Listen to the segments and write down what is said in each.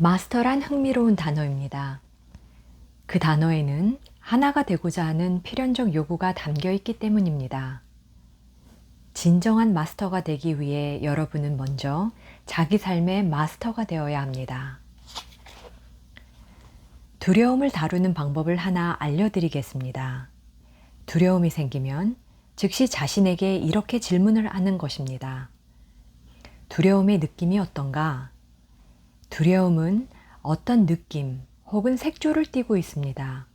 마스터란 흥미로운 단어입니다. 그 단어에는 하나가 되고자 하는 필연적 요구가 담겨 있기 때문입니다. 진정한 마스터가 되기 위해 여러분은 먼저 자기 삶의 마스터가 되어야 합니다. 두려움을 다루는 방법을 하나 알려드리겠습니다. 두려움이 생기면 즉시 자신에게 이렇게 질문을 하는 것입니다. 두려움의 느낌이 어떤가? 두려움은 어떤 느낌 혹은 색조를 띠고 있습니다.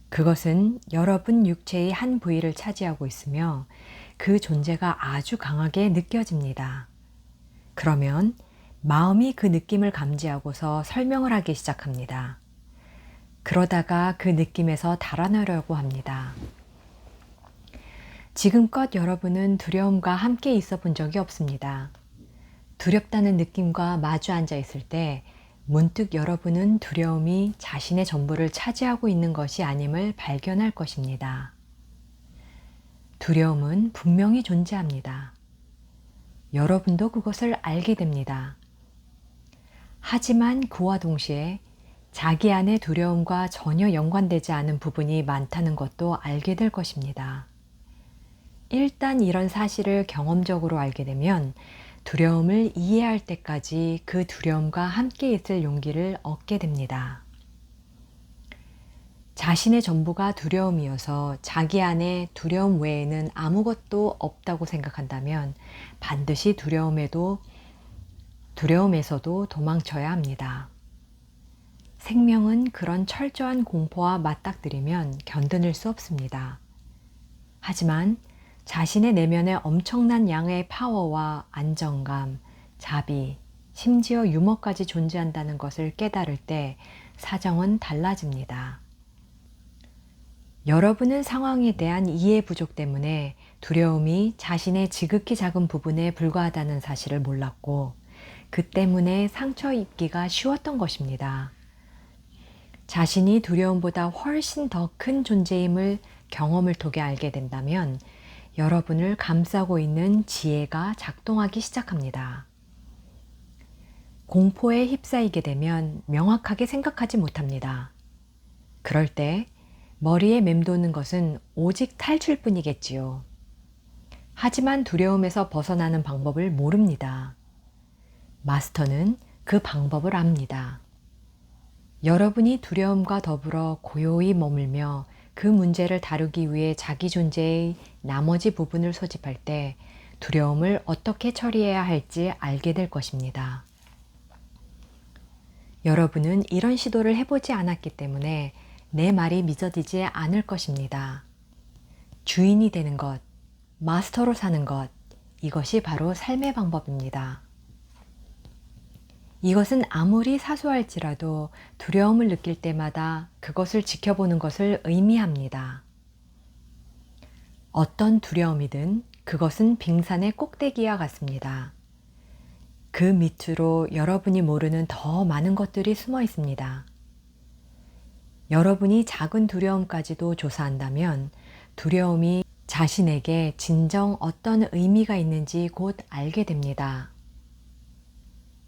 그것은 여러분 육체의 한 부위를 차지하고 있으며 그 존재가 아주 강하게 느껴집니다. 그러면 마음이 그 느낌을 감지하고서 설명을 하기 시작합니다. 그러다가 그 느낌에서 달아나려고 합니다. 지금껏 여러분은 두려움과 함께 있어 본 적이 없습니다. 두렵다는 느낌과 마주 앉아 있을 때 문득 여러분은 두려움이 자신의 전부를 차지하고 있는 것이 아님을 발견할 것입니다. 두려움은 분명히 존재합니다. 여러분도 그것을 알게 됩니다. 하지만 그와 동시에 자기 안의 두려움과 전혀 연관되지 않은 부분이 많다는 것도 알게 될 것입니다. 일단 이런 사실을 경험적으로 알게 되면 두려움을 이해할 때까지 그 두려움과 함께 있을 용기를 얻게 됩니다. 자신의 전부가 두려움이어서 자기 안에 두려움 외에는 아무것도 없다고 생각한다면 반드시 두려움에서도 도망쳐야 합니다. 생명은 그런 철저한 공포와 맞닥뜨리면 견뎌낼 수 없습니다. 하지만 자신의 내면에 엄청난 양의 파워와 안정감, 자비, 심지어 유머까지 존재한다는 것을 깨달을 때 사정은 달라집니다. 여러분은 상황에 대한 이해 부족 때문에 두려움이 자신의 지극히 작은 부분에 불과하다는 사실을 몰랐고 그 때문에 상처 입기가 쉬웠던 것입니다. 자신이 두려움보다 훨씬 더 큰 존재임을 경험을 통해 알게 된다면 여러분을 감싸고 있는 지혜가 작동하기 시작합니다. 공포에 휩싸이게 되면 명확하게 생각하지 못합니다. 그럴 때 머리에 맴도는 것은 오직 탈출뿐이겠지요. 하지만 두려움에서 벗어나는 방법을 모릅니다. 마스터는 그 방법을 압니다. 여러분이 두려움과 더불어 고요히 머물며 그 문제를 다루기 위해 자기 존재의 나머지 부분을 소집할 때 두려움을 어떻게 처리해야 할지 알게 될 것입니다. 여러분은 이런 시도를 해보지 않았기 때문에 내 말이 믿어지지 않을 것입니다. 주인이 되는 것, 마스터로 사는 것, 이것이 바로 삶의 방법입니다. 이것은 아무리 사소할지라도 두려움을 느낄 때마다 그것을 지켜보는 것을 의미합니다. 어떤 두려움이든 그것은 빙산의 꼭대기와 같습니다. 그 밑으로 여러분이 모르는 더 많은 것들이 숨어 있습니다. 여러분이 작은 두려움까지도 조사한다면 두려움이 자신에게 진정 어떤 의미가 있는지 곧 알게 됩니다.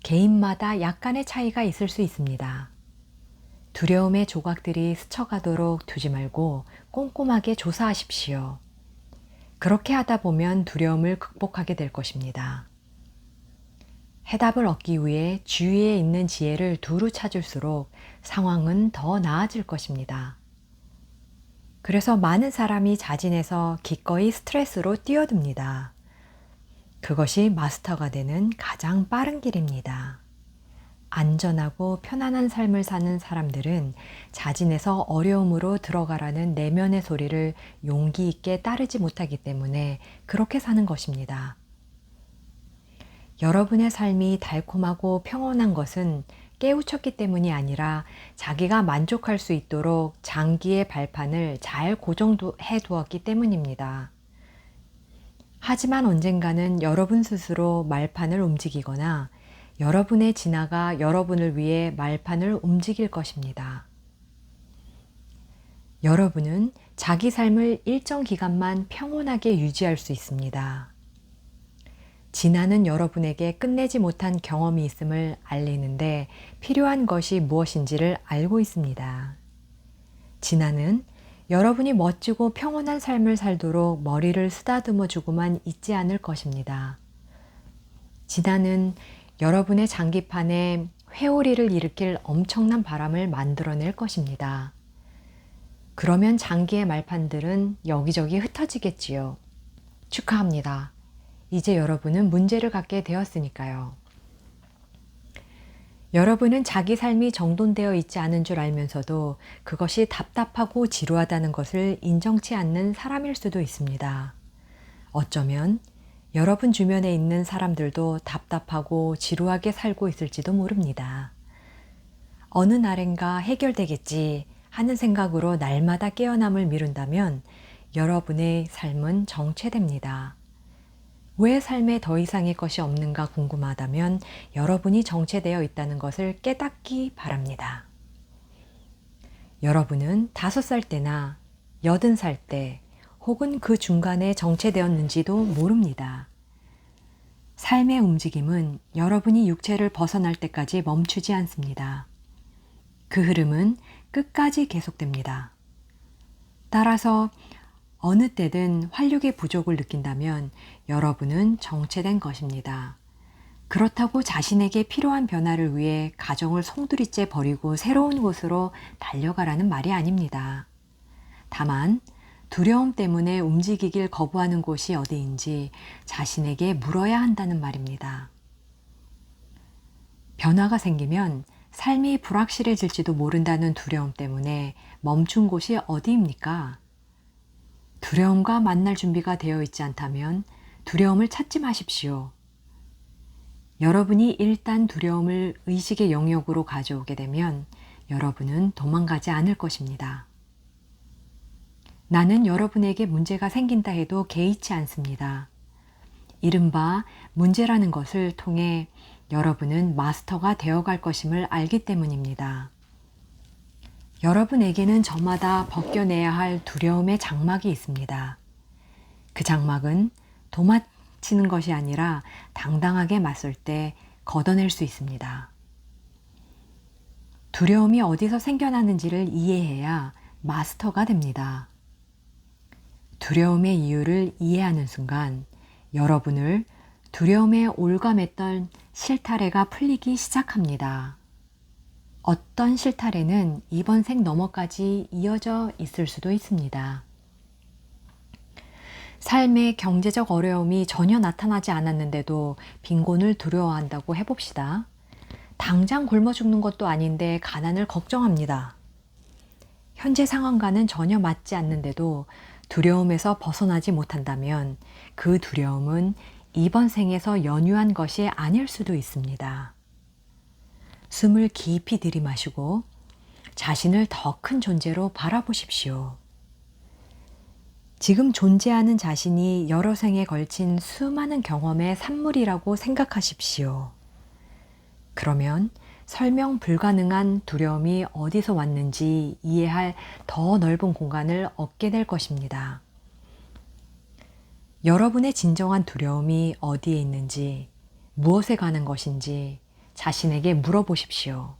개인마다 약간의 차이가 있을 수 있습니다. 두려움의 조각들이 스쳐가도록 두지 말고 꼼꼼하게 조사하십시오. 그렇게 하다 보면 두려움을 극복하게 될 것입니다. 해답을 얻기 위해 주위에 있는 지혜를 두루 찾을수록 상황은 더 나아질 것입니다. 그래서 많은 사람이 자진해서 기꺼이 스트레스로 뛰어듭니다. 그것이 마스터가 되는 가장 빠른 길입니다. 안전하고 편안한 삶을 사는 사람들은 자진해서 어려움으로 들어가라는 내면의 소리를 용기 있게 따르지 못하기 때문에 그렇게 사는 것입니다. 여러분의 삶이 달콤하고 평온한 것은 깨우쳤기 때문이 아니라 자기가 만족할 수 있도록 장기의 발판을 잘 고정해 두었기 때문입니다. 하지만 언젠가는 여러분 스스로 말판을 움직이거나 여러분의 진화가 여러분을 위해 말판을 움직일 것입니다. 여러분은 자기 삶을 일정 기간만 평온하게 유지할 수 있습니다. 진화는 여러분에게 끝내지 못한 경험이 있음을 알리는데 필요한 것이 무엇인지를 알고 있습니다. 진화는 여러분이 멋지고 평온한 삶을 살도록 머리를 쓰다듬어 주고만 있지 않을 것입니다. 진화는 여러분의 장기판에 회오리를 일으킬 엄청난 바람을 만들어낼 것입니다. 그러면 장기의 말판들은 여기저기 흩어지겠지요. 축하합니다. 이제 여러분은 문제를 갖게 되었으니까요. 여러분은 자기 삶이 정돈되어 있지 않은 줄 알면서도 그것이 답답하고 지루하다는 것을 인정치 않는 사람일 수도 있습니다. 어쩌면 여러분 주변에 있는 사람들도 답답하고 지루하게 살고 있을지도 모릅니다. 어느 날엔가 해결되겠지 하는 생각으로 날마다 깨어남을 미룬다면 여러분의 삶은 정체됩니다. 왜 삶에 더 이상의 것이 없는가 궁금하다면 여러분이 정체되어 있다는 것을 깨닫기 바랍니다. 여러분은 5살 때나 80살 때 혹은 그 중간에 정체되었는지도 모릅니다. 삶의 움직임은 여러분이 육체를 벗어날 때까지 멈추지 않습니다. 그 흐름은 끝까지 계속됩니다. 따라서 어느 때든 활력의 부족을 느낀다면 여러분은 정체된 것입니다. 그렇다고 자신에게 필요한 변화를 위해 가정을 송두리째 버리고 새로운 곳으로 달려가라는 말이 아닙니다. 다만 두려움 때문에 움직이길 거부하는 곳이 어디인지 자신에게 물어야 한다는 말입니다. 변화가 생기면 삶이 불확실해질지도 모른다는 두려움 때문에 멈춘 곳이 어디입니까? 두려움과 만날 준비가 되어 있지 않다면 두려움을 찾지 마십시오. 여러분이 일단 두려움을 의식의 영역으로 가져오게 되면 여러분은 도망가지 않을 것입니다. 나는 여러분에게 문제가 생긴다 해도 개의치 않습니다. 이른바 문제라는 것을 통해 여러분은 마스터가 되어갈 것임을 알기 때문입니다. 여러분에게는 저마다 벗겨내야 할 두려움의 장막이 있습니다. 그 장막은 도망치는 것이 아니라 당당하게 맞설 때 걷어낼 수 있습니다. 두려움이 어디서 생겨나는지를 이해해야 마스터가 됩니다. 두려움의 이유를 이해하는 순간 여러분을 두려움에 올감했던 실타래가 풀리기 시작합니다. 어떤 실타래는 이번 생 너머까지 이어져 있을 수도 있습니다. 삶의 경제적 어려움이 전혀 나타나지 않았는데도 빈곤을 두려워한다고 해봅시다. 당장 굶어 죽는 것도 아닌데 가난을 걱정합니다. 현재 상황과는 전혀 맞지 않는데도 두려움에서 벗어나지 못한다면 그 두려움은 이번 생에서 연유한 것이 아닐 수도 있습니다. 숨을 깊이 들이마시고 자신을 더 큰 존재로 바라보십시오. 지금 존재하는 자신이 여러 생에 걸친 수많은 경험의 산물이라고 생각하십시오. 그러면 설명 불가능한 두려움이 어디서 왔는지 이해할 더 넓은 공간을 얻게 될 것입니다. 여러분의 진정한 두려움이 어디에 있는지, 무엇에 관한 것인지 자신에게 물어보십시오.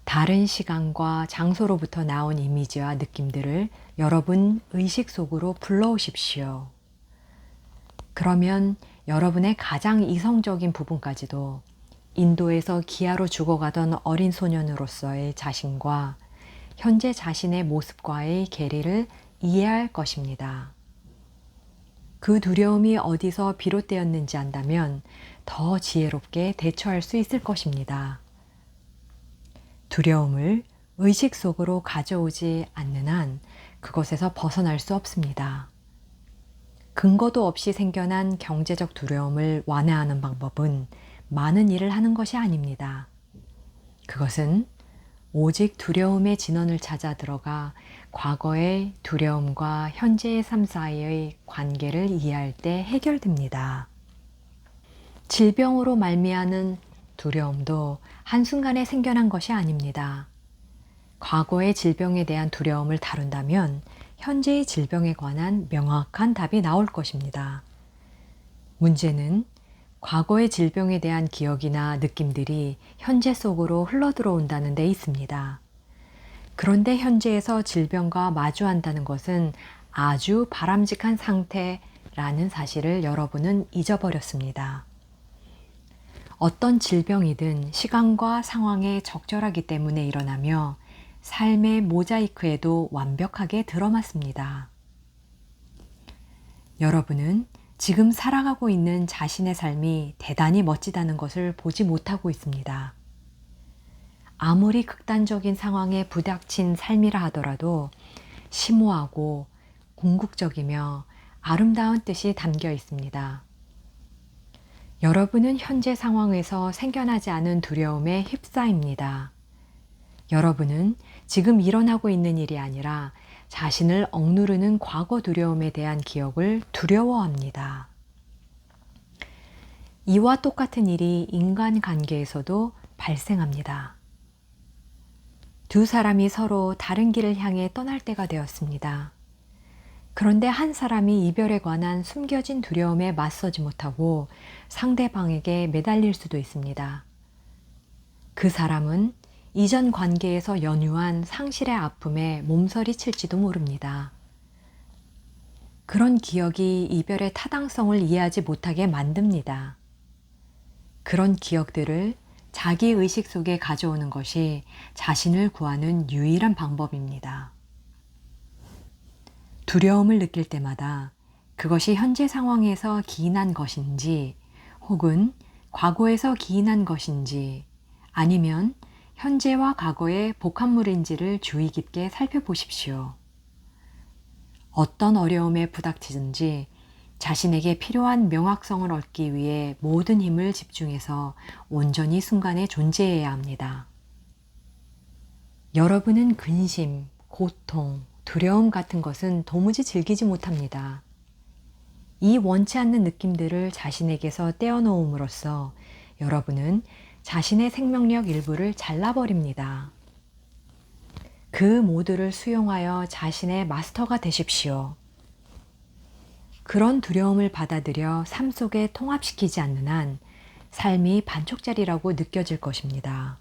다른 시간과 장소로부터 나온 이미지와 느낌들을 여러분 의식 속으로 불러오십시오. 그러면 여러분의 가장 이성적인 부분까지도 인도에서 기아로 죽어가던 어린 소년으로서의 자신과 현재 자신의 모습과의 괴리를 이해할 것입니다. 그 두려움이 어디서 비롯되었는지 안다면 더 지혜롭게 대처할 수 있을 것입니다. 두려움을 의식 속으로 가져오지 않는 한 그것에서 벗어날 수 없습니다. 근거도 없이 생겨난 경제적 두려움을 완화하는 방법은 많은 일을 하는 것이 아닙니다. 그것은 오직 두려움의 진원을 찾아 들어가 과거의 두려움과 현재의 삶 사이의 관계를 이해할 때 해결됩니다. 질병으로 말미암은 두려움도 한순간에 생겨난 것이 아닙니다. 과거의 질병에 대한 두려움을 다룬다면 현재의 질병에 관한 명확한 답이 나올 것입니다. 문제는 과거의 질병에 대한 기억이나 느낌들이 현재 속으로 흘러들어온다는 데 있습니다. 그런데 현재에서 질병과 마주한다는 것은 아주 바람직한 상태라는 사실을 여러분은 잊어버렸습니다. 어떤 질병이든 시간과 상황에 적절하기 때문에 일어나며 삶의 모자이크에도 완벽하게 들어맞습니다. 여러분은 지금 살아가고 있는 자신의 삶이 대단히 멋지다는 것을 보지 못하고 있습니다. 아무리 극단적인 상황에 부닥친 삶이라 하더라도 심오하고 궁극적이며 아름다운 뜻이 담겨 있습니다. 여러분은 현재 상황에서 생겨나지 않은 두려움에 휩싸입니다. 여러분은 지금 일어나고 있는 일이 아니라 자신을 억누르는 과거 두려움에 대한 기억을 두려워합니다. 이와 똑같은 일이 인간관계에서도 발생합니다. 두 사람이 서로 다른 길을 향해 떠날 때가 되었습니다. 그런데 한 사람이 이별에 관한 숨겨진 두려움에 맞서지 못하고 상대방에게 매달릴 수도 있습니다. 그 사람은 이전 관계에서 연유한 상실의 아픔에 몸서리칠지도 모릅니다. 그런 기억이 이별의 타당성을 이해하지 못하게 만듭니다. 그런 기억들을 자기 의식 속에 가져오는 것이 자신을 구하는 유일한 방법입니다. 두려움을 느낄 때마다 그것이 현재 상황에서 기인한 것인지 혹은 과거에서 기인한 것인지 아니면 현재와 과거의 복합물인지를 주의 깊게 살펴보십시오. 어떤 어려움에 부닥치든지 자신에게 필요한 명확성을 얻기 위해 모든 힘을 집중해서 온전히 순간에 존재해야 합니다. 여러분은 근심, 고통, 두려움 같은 것은 도무지 즐기지 못합니다. 이 원치 않는 느낌들을 자신에게서 떼어놓음으로써 여러분은 자신의 생명력 일부를 잘라버립니다. 그 모두를 수용하여 자신의 마스터가 되십시오. 그런 두려움을 받아들여 삶 속에 통합시키지 않는 한 삶이 반쪽짜리라고 느껴질 것입니다.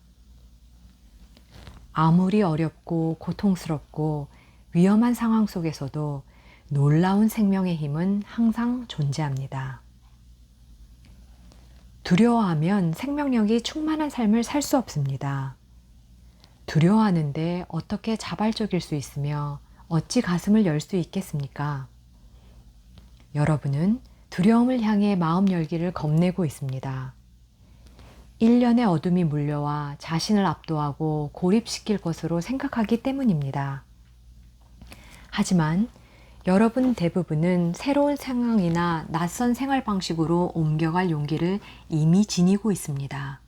아무리 어렵고 고통스럽고 위험한 상황 속에서도 놀라운 생명의 힘은 항상 존재합니다. 두려워하면 생명력이 충만한 삶을 살 수 없습니다. 두려워하는데 어떻게 자발적일 수 있으며 어찌 가슴을 열 수 있겠습니까? 여러분은 두려움을 향해 마음 열기를 겁내고 있습니다. 일련의 어둠이 물려와 자신을 압도하고 고립시킬 것으로 생각하기 때문입니다. 하지만 여러분 대부분은 새로운 상황이나 낯선 생활 방식으로 옮겨갈 용기를 이미 지니고 있습니다.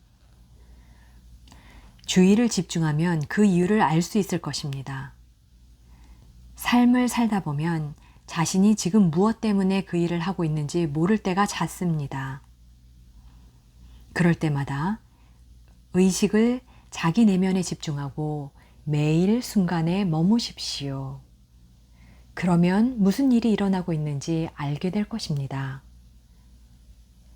주의를 집중하면 그 이유를 알 수 있을 것입니다. 삶을 살다 보면 자신이 지금 무엇 때문에 그 일을 하고 있는지 모를 때가 잦습니다. 그럴 때마다 의식을 자기 내면에 집중하고 매일 순간에 머무십시오. 그러면 무슨 일이 일어나고 있는지 알게 될 것입니다.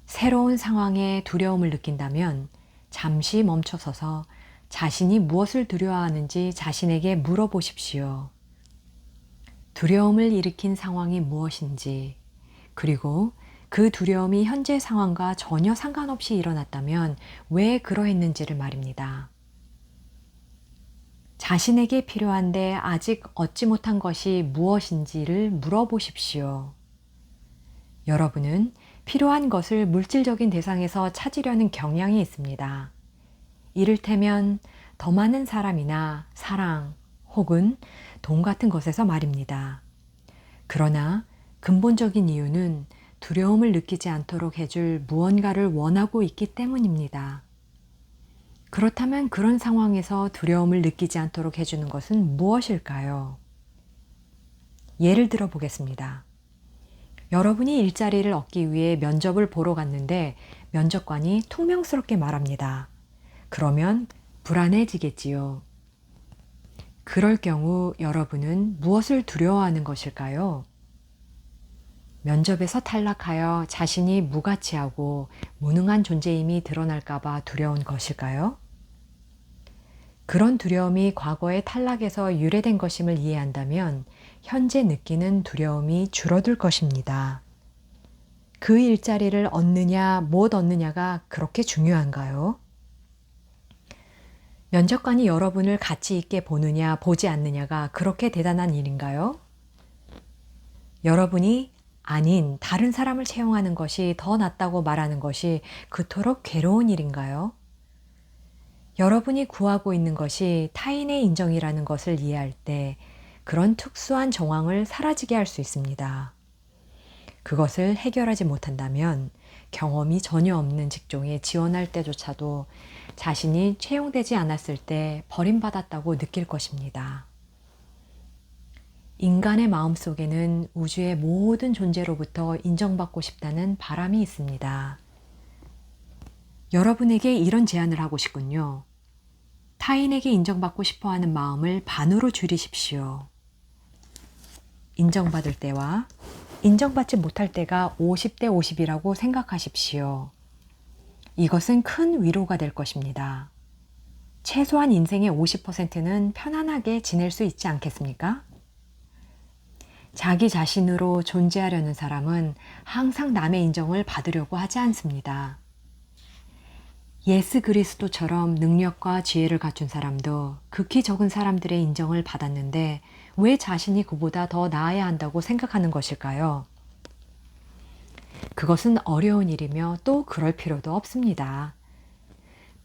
새로운 상황에 두려움을 느낀다면 잠시 멈춰서서 자신이 무엇을 두려워하는지 자신에게 물어보십시오. 두려움을 일으킨 상황이 무엇인지, 그리고 그 두려움이 현재 상황과 전혀 상관없이 일어났다면 왜 그러했는지를 말입니다. 자신에게 필요한데 아직 얻지 못한 것이 무엇인지를 물어보십시오. 여러분은 필요한 것을 물질적인 대상에서 찾으려는 경향이 있습니다. 이를테면 더 많은 사람이나 사랑 혹은 돈 같은 것에서 말입니다. 그러나 근본적인 이유는 두려움을 느끼지 않도록 해줄 무언가를 원하고 있기 때문입니다. 그렇다면 그런 상황에서 두려움을 느끼지 않도록 해주는 것은 무엇일까요? 예를 들어 보겠습니다. 여러분이 일자리를 얻기 위해 면접을 보러 갔는데 면접관이 퉁명스럽게 말합니다. 그러면 불안해지겠지요. 그럴 경우 여러분은 무엇을 두려워하는 것일까요? 면접에서 탈락하여 자신이 무가치하고 무능한 존재임이 드러날까봐 두려운 것일까요? 그런 두려움이 과거의 탈락에서 유래된 것임을 이해한다면 현재 느끼는 두려움이 줄어들 것입니다. 그 일자리를 얻느냐 못 얻느냐가 그렇게 중요한가요? 면접관이 여러분을 가치 있게 보느냐 보지 않느냐가 그렇게 대단한 일인가요? 여러분이 아닌 다른 사람을 채용하는 것이 더 낫다고 말하는 것이 그토록 괴로운 일인가요? 여러분이 구하고 있는 것이 타인의 인정이라는 것을 이해할 때 그런 특수한 정황을 사라지게 할 수 있습니다. 그것을 해결하지 못한다면 경험이 전혀 없는 직종에 지원할 때조차도 자신이 채용되지 않았을 때 버림받았다고 느낄 것입니다. 인간의 마음속에는 우주의 모든 존재로부터 인정받고 싶다는 바람이 있습니다. 여러분에게 이런 제안을 하고 싶군요. 타인에게 인정받고 싶어 하는 마음을 반으로 줄이십시오. 인정받을 때와 인정받지 못할 때가 50대 50이라고 생각하십시오. 이것은 큰 위로가 될 것입니다. 최소한 인생의 50%는 편안하게 지낼 수 있지 않겠습니까? 자기 자신으로 존재하려는 사람은 항상 남의 인정을 받으려고 하지 않습니다. 예수 그리스도처럼 능력과 지혜를 갖춘 사람도 극히 적은 사람들의 인정을 받았는데 왜 자신이 그보다 더 나아야 한다고 생각하는 것일까요? 그것은 어려운 일이며 또 그럴 필요도 없습니다.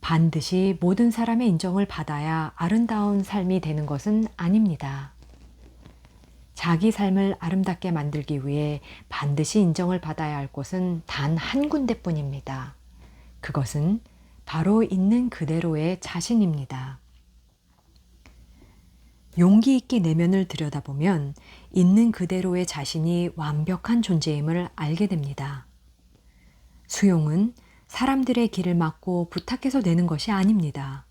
반드시 모든 사람의 인정을 받아야 아름다운 삶이 되는 것은 아닙니다. 자기 삶을 아름답게 만들기 위해 반드시 인정을 받아야 할 곳은 단 한 군데뿐입니다. 그것은 바로 있는 그대로의 자신입니다. 용기 있게 내면을 들여다보면 있는 그대로의 자신이 완벽한 존재임을 알게 됩니다. 수용은 사람들의 길을 막고 부탁해서 내는 것이 아닙니다.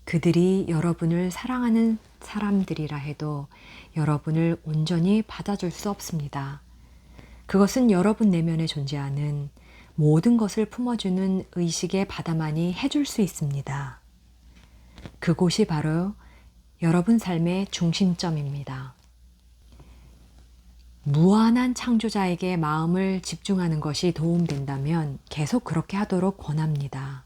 그들이 여러분을 사랑하는 사람들이라 해도 여러분을 온전히 받아줄 수 없습니다. 그것은 여러분 내면에 존재하는 모든 것을 품어주는 의식의 바다만이 해줄 수 있습니다. 그곳이 바로 여러분 삶의 중심점입니다. 무한한 창조자에게 마음을 집중하는 것이 도움된다면 계속 그렇게 하도록 권합니다.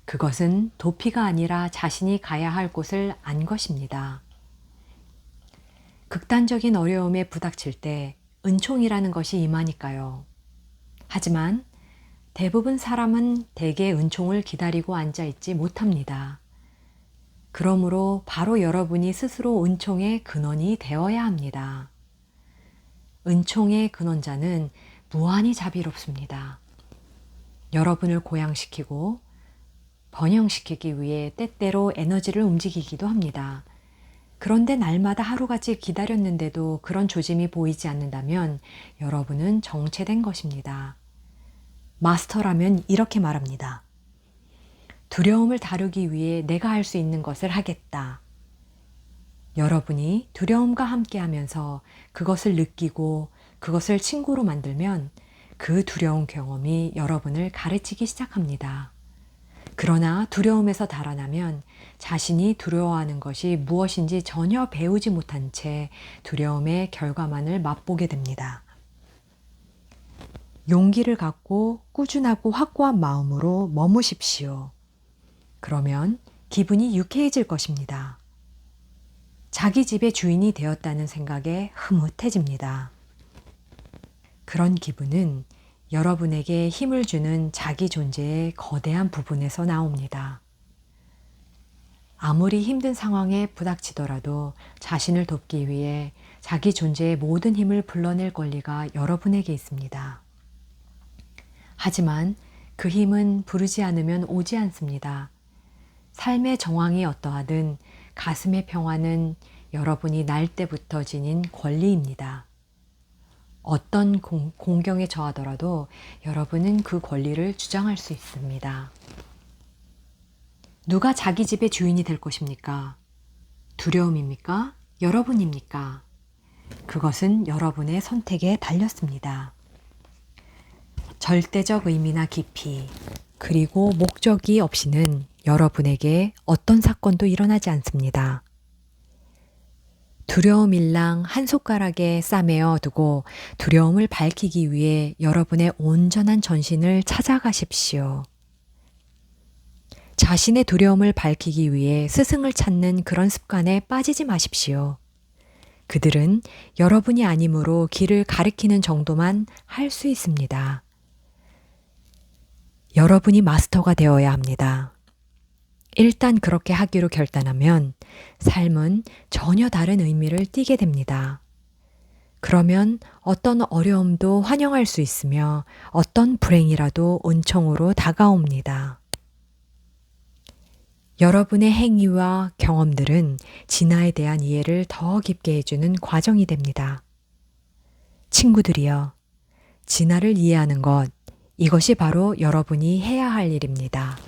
그것은 도피가 아니라 자신이 가야 할 곳을 안 것입니다. 극단적인 어려움에 부닥칠 때 은총이라는 것이 임하니까요. 하지만 대부분 사람은 대개 은총을 기다리고 앉아있지 못합니다. 그러므로 바로 여러분이 스스로 은총의 근원이 되어야 합니다. 은총의 근원자는 무한히 자비롭습니다. 여러분을 고양시키고 번영시키기 위해 때때로 에너지를 움직이기도 합니다. 그런데 날마다 하루같이 기다렸는데도 그런 조짐이 보이지 않는다면 여러분은 정체된 것입니다. 마스터라면 이렇게 말합니다. 두려움을 다루기 위해 내가 할 수 있는 것을 하겠다. 여러분이 두려움과 함께 하면서 그것을 느끼고 그것을 친구로 만들면 그 두려운 경험이 여러분을 가르치기 시작합니다. 그러나 두려움에서 달아나면 자신이 두려워하는 것이 무엇인지 전혀 배우지 못한 채 두려움의 결과만을 맛보게 됩니다. 용기를 갖고 꾸준하고 확고한 마음으로 머무십시오. 그러면 기분이 유쾌해질 것입니다. 자기 집의 주인이 되었다는 생각에 흐뭇해집니다. 그런 기분은 여러분에게 힘을 주는 자기 존재의 거대한 부분에서 나옵니다. 아무리 힘든 상황에 부닥치더라도 자신을 돕기 위해 자기 존재의 모든 힘을 불러낼 권리가 여러분에게 있습니다. 하지만 그 힘은 부르지 않으면 오지 않습니다. 삶의 정황이 어떠하든 가슴의 평화는 여러분이 날 때부터 지닌 권리입니다. 어떤 공경에 처하더라도 여러분은 그 권리를 주장할 수 있습니다. 누가 자기 집의 주인이 될 것입니까? 두려움입니까? 여러분입니까? 그것은 여러분의 선택에 달렸습니다. 절대적 의미나 깊이, 그리고 목적이 없이는 여러분에게 어떤 사건도 일어나지 않습니다. 두려움 일랑 한 손가락에 싸매어 두고 두려움을 밝히기 위해 여러분의 온전한 전신을 찾아가십시오. 자신의 두려움을 밝히기 위해 스승을 찾는 그런 습관에 빠지지 마십시오. 그들은 여러분이 아니므로 길을 가리키는 정도만 할 수 있습니다. 여러분이 마스터가 되어야 합니다. 일단 그렇게 하기로 결단하면 삶은 전혀 다른 의미를 띠게 됩니다. 그러면 어떤 어려움도 환영할 수 있으며 어떤 불행이라도 은총으로 다가옵니다. 여러분의 행위와 경험들은 진화에 대한 이해를 더 깊게 해주는 과정이 됩니다. 친구들이여, 진화를 이해하는 것, 이것이 바로 여러분이 해야 할 일입니다.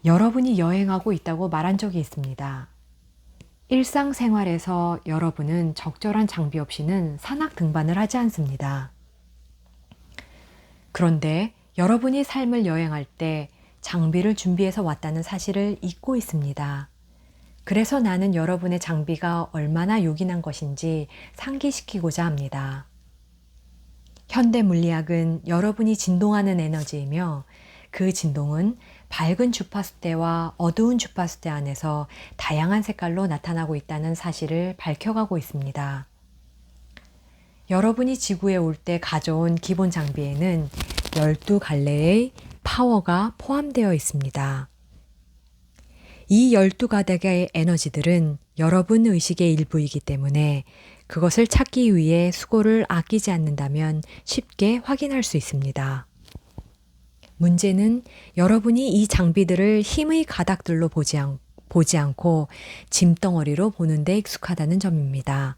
여러분이 여행하고 있다고 말한 적이 있습니다. 일상생활에서 여러분은 적절한 장비 없이는 산악 등반을 하지 않습니다. 그런데 여러분이 삶을 여행할 때 장비를 준비해서 왔다는 사실을 잊고 있습니다. 그래서 나는 여러분의 장비가 얼마나 요긴한 것인지 상기시키고자 합니다. 현대 물리학은 여러분이 진동하는 에너지이며 그 진동은 밝은 주파수대와 어두운 주파수대 안에서 다양한 색깔로 나타나고 있다는 사실을 밝혀가고 있습니다. 여러분이 지구에 올 때 가져온 기본 장비에는 12갈래의 파워가 포함되어 있습니다. 이 12가닥의 에너지들은 여러분 의식의 일부이기 때문에 그것을 찾기 위해 수고를 아끼지 않는다면 쉽게 확인할 수 있습니다. 문제는 여러분이 이 장비들을 힘의 가닥들로 보지 않고 짐덩어리로 보는 데 익숙하다는 점입니다.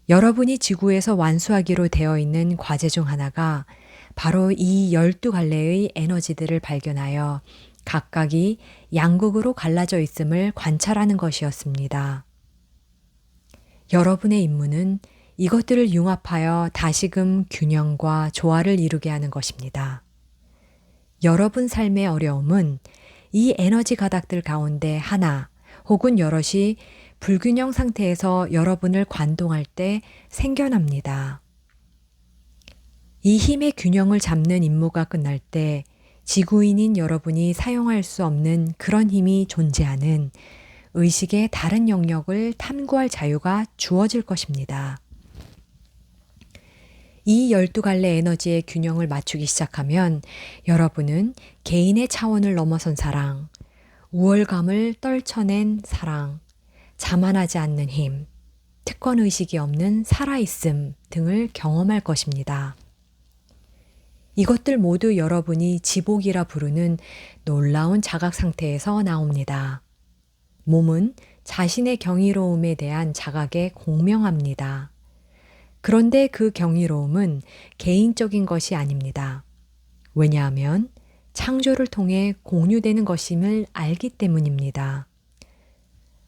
여러분이 지구에서 완수하기로 되어 있는 과제 중 하나가 바로 이 12갈래의 에너지들을 발견하여 각각이 양극으로 갈라져 있음을 관찰하는 것이었습니다. 여러분의 임무는 이것들을 융합하여 다시금 균형과 조화를 이루게 하는 것입니다. 여러분 삶의 어려움은 이 에너지 가닥들 가운데 하나 혹은 여럿이 불균형 상태에서 여러분을 관동할 때 생겨납니다. 이 힘의 균형을 잡는 임무가 끝날 때 지구인인 여러분이 사용할 수 없는 그런 힘이 존재하는 의식의 다른 영역을 탐구할 자유가 주어질 것입니다. 이 12갈래 에너지의 균형을 맞추기 시작하면 여러분은 개인의 차원을 넘어선 사랑, 우월감을 떨쳐낸 사랑, 자만하지 않는 힘, 특권의식이 없는 살아있음 등을 경험할 것입니다. 이것들 모두 여러분이 지복이라 부르는 놀라운 자각 상태에서 나옵니다. 몸은 자신의 경이로움에 대한 자각에 공명합니다. 그런데 그 경이로움은 개인적인 것이 아닙니다. 왜냐하면 창조를 통해 공유되는 것임을 알기 때문입니다.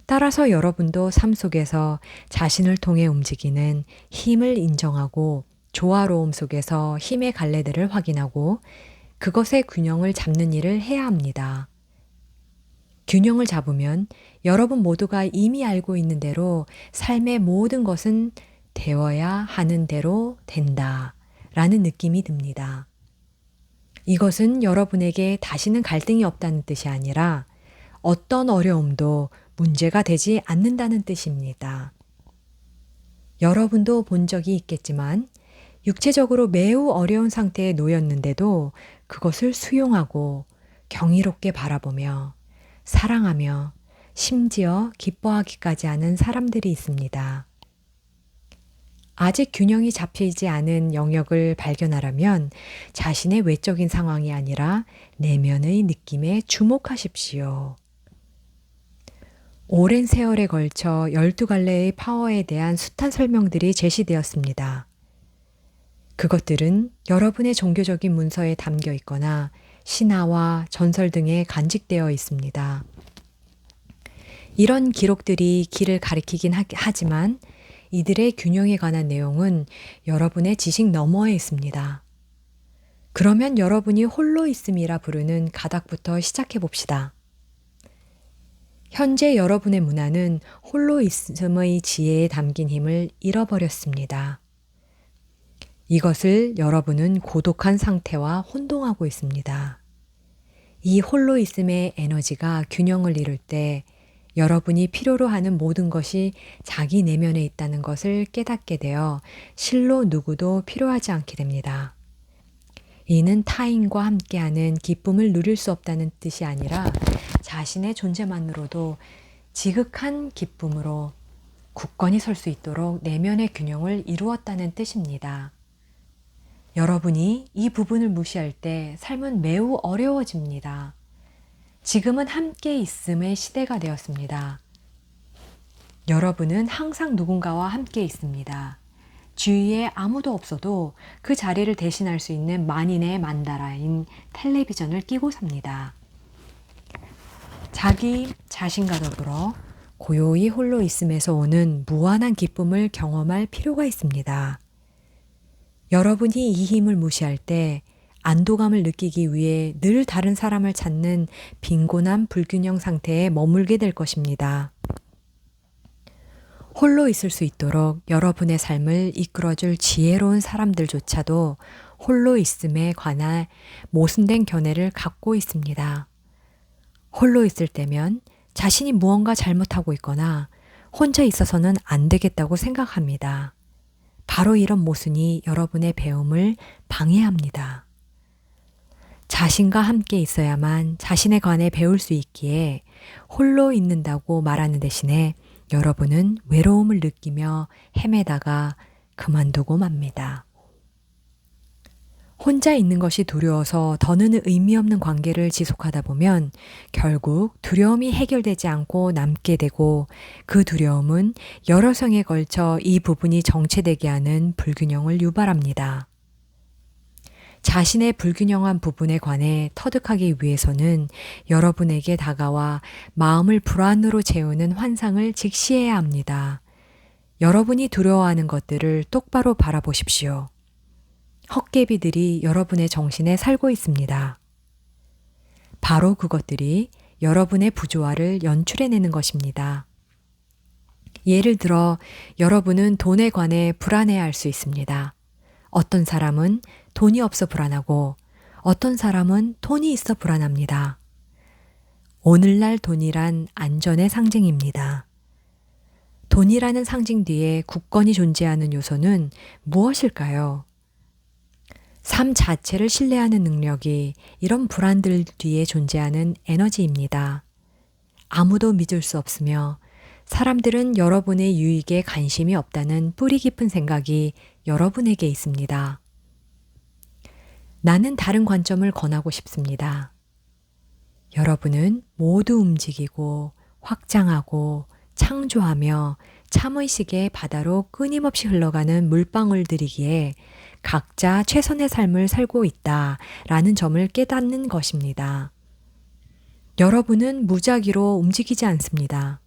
따라서 여러분도 삶 속에서 자신을 통해 움직이는 힘을 인정하고 조화로움 속에서 힘의 갈래들을 확인하고 그것의 균형을 잡는 일을 해야 합니다. 균형을 잡으면 여러분 모두가 이미 알고 있는 대로 삶의 모든 것은 되어야 하는 대로 된다 라는 느낌이 듭니다. 이것은 여러분에게 다시는 갈등이 없다는 뜻이 아니라 어떤 어려움도 문제가 되지 않는다는 뜻입니다. 여러분도 본 적이 있겠지만 육체적으로 매우 어려운 상태에 놓였는데도 그것을 수용하고 경이롭게 바라보며 사랑하며 심지어 기뻐하기까지 하는 사람들이 있습니다. 아직 균형이 잡히지 않은 영역을 발견하려면 자신의 외적인 상황이 아니라 내면의 느낌에 주목하십시오. 오랜 세월에 걸쳐 12갈래의 파워에 대한 숱한 설명들이 제시되었습니다. 그것들은 여러분의 종교적인 문서에 담겨 있거나 신화와 전설 등에 간직되어 있습니다. 이런 기록들이 길을 가리키긴 하지만 이들의 균형에 관한 내용은 여러분의 지식 너머에 있습니다. 그러면 여러분이 홀로 있음이라 부르는 가닥부터 시작해 봅시다. 현재 여러분의 문화는 홀로 있음의 지혜에 담긴 힘을 잃어버렸습니다. 이것을 여러분은 고독한 상태와 혼동하고 있습니다. 이 홀로 있음의 에너지가 균형을 이룰 때 여러분이 필요로 하는 모든 것이 자기 내면에 있다는 것을 깨닫게 되어 실로 누구도 필요하지 않게 됩니다. 이는 타인과 함께하는 기쁨을 누릴 수 없다는 뜻이 아니라 자신의 존재만으로도 지극한 기쁨으로 굳건히 설 수 있도록 내면의 균형을 이루었다는 뜻입니다. 여러분이 이 부분을 무시할 때 삶은 매우 어려워집니다. 지금은 함께 있음의 시대가 되었습니다. 여러분은 항상 누군가와 함께 있습니다. 주위에 아무도 없어도 그 자리를 대신할 수 있는 만인의 만다라인 텔레비전을 끼고 삽니다. 자기 자신과 더불어 고요히 홀로 있음에서 오는 무한한 기쁨을 경험할 필요가 있습니다. 여러분이 이 힘을 무시할 때 안도감을 느끼기 위해 늘 다른 사람을 찾는 빈곤한 불균형 상태에 머물게 될 것입니다. 홀로 있을 수 있도록 여러분의 삶을 이끌어줄 지혜로운 사람들조차도 홀로 있음에 관한 모순된 견해를 갖고 있습니다. 홀로 있을 때면 자신이 무언가 잘못하고 있거나 혼자 있어서는 안 되겠다고 생각합니다. 바로 이런 모순이 여러분의 배움을 방해합니다. 자신과 함께 있어야만 자신에 관해 배울 수 있기에 홀로 있는다고 말하는 대신에 여러분은 외로움을 느끼며 헤매다가 그만두고 맙니다. 혼자 있는 것이 두려워서 더는 의미 없는 관계를 지속하다 보면 결국 두려움이 해결되지 않고 남게 되고 그 두려움은 여러 성에 걸쳐 이 부분이 정체되게 하는 불균형을 유발합니다. 자신의 불균형한 부분에 관해 터득하기 위해서는 여러분에게 다가와 마음을 불안으로 채우는 환상을 직시해야 합니다. 여러분이 두려워하는 것들을 똑바로 바라보십시오. 헛개비들이 여러분의 정신에 살고 있습니다. 바로 그것들이 여러분의 부조화를 연출해내는 것입니다. 예를 들어 여러분은 돈에 관해 불안해할 수 있습니다. 어떤 사람은 돈이 없어 불안하고 어떤 사람은 돈이 있어 불안합니다. 오늘날 돈이란 안전의 상징입니다. 돈이라는 상징 뒤에 굳건히 존재하는 요소는 무엇일까요? 삶 자체를 신뢰하는 능력이 이런 불안들 뒤에 존재하는 에너지입니다. 아무도 믿을 수 없으며 사람들은 여러분의 유익에 관심이 없다는 뿌리 깊은 생각이 여러분에게 있습니다. 나는 다른 관점을 권하고 싶습니다. 여러분은 모두 움직이고 확장하고 창조하며 참의식의 바다로 끊임없이 흘러가는 물방울들이기에 각자 최선의 삶을 살고 있다라는 점을 깨닫는 것입니다. 여러분은 무작위로 움직이지 않습니다.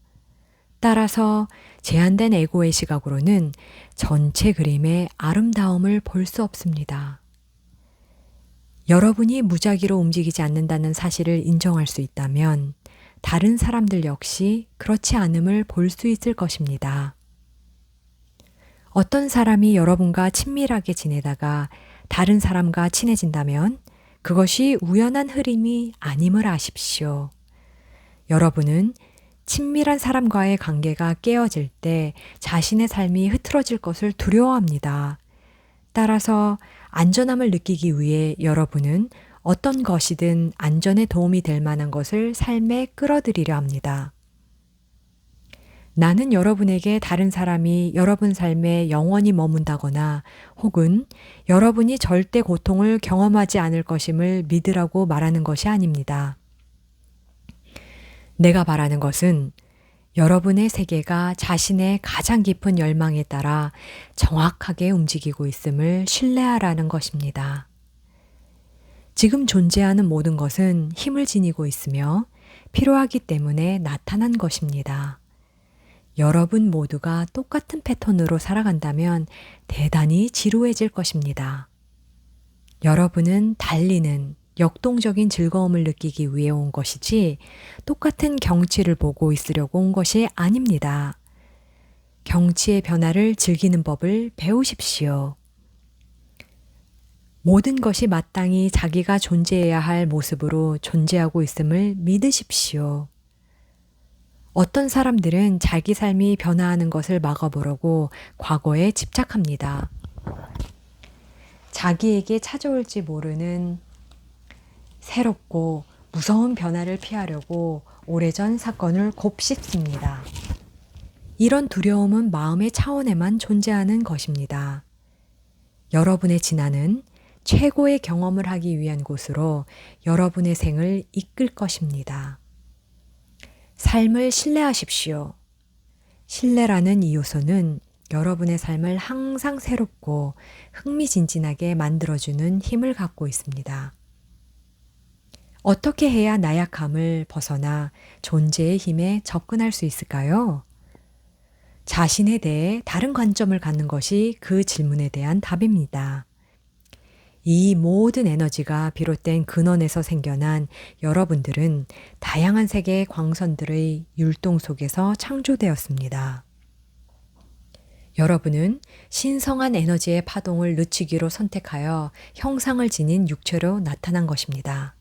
따라서 제한된 에고의 시각으로는 전체 그림의 아름다움을 볼 수 없습니다. 여러분이 무작위로 움직이지 않는다는 사실을 인정할 수 있다면 다른 사람들 역시 그렇지 않음을 볼 수 있을 것입니다. 어떤 사람이 여러분과 친밀하게 지내다가 다른 사람과 친해진다면 그것이 우연한 흐름이 아님을 아십시오. 여러분은 친밀한 사람과의 관계가 깨어질 때 자신의 삶이 흐트러질 것을 두려워합니다. 따라서 안전함을 느끼기 위해 여러분은 어떤 것이든 안전에 도움이 될 만한 것을 삶에 끌어들이려 합니다. 나는 여러분에게 다른 사람이 여러분 삶에 영원히 머문다거나 혹은 여러분이 절대 고통을 경험하지 않을 것임을 믿으라고 말하는 것이 아닙니다. 내가 바라는 것은 여러분의 세계가 자신의 가장 깊은 열망에 따라 정확하게 움직이고 있음을 신뢰하라는 것입니다. 지금 존재하는 모든 것은 힘을 지니고 있으며 필요하기 때문에 나타난 것입니다. 여러분 모두가 똑같은 패턴으로 살아간다면 대단히 지루해질 것입니다. 여러분은 달리는 역동적인 즐거움을 느끼기 위해 온 것이지 똑같은 경치를 보고 있으려고 온 것이 아닙니다. 경치의 변화를 즐기는 법을 배우십시오. 모든 것이 마땅히 자기가 존재해야 할 모습으로 존재하고 있음을 믿으십시오. 어떤 사람들은 자기 삶이 변화하는 것을 막아보려고 과거에 집착합니다. 자기에게 찾아올지 모르는 새롭고 무서운 변화를 피하려고 오래전 사건을 곱씹습니다. 이런 두려움은 마음의 차원에만 존재하는 것입니다. 여러분의 진화는 최고의 경험을 하기 위한 곳으로 여러분의 생을 이끌 것입니다. 삶을 신뢰하십시오. 신뢰라는 이 요소는 여러분의 삶을 항상 새롭고 흥미진진하게 만들어주는 힘을 갖고 있습니다. 어떻게 해야 나약함을 벗어나 존재의 힘에 접근할 수 있을까요? 자신에 대해 다른 관점을 갖는 것이 그 질문에 대한 답입니다. 이 모든 에너지가 비롯된 근원에서 생겨난 여러분들은 다양한 세계의 광선들의 율동 속에서 창조되었습니다. 여러분은 신성한 에너지의 파동을 늦추기로 선택하여 형상을 지닌 육체로 나타난 것입니다.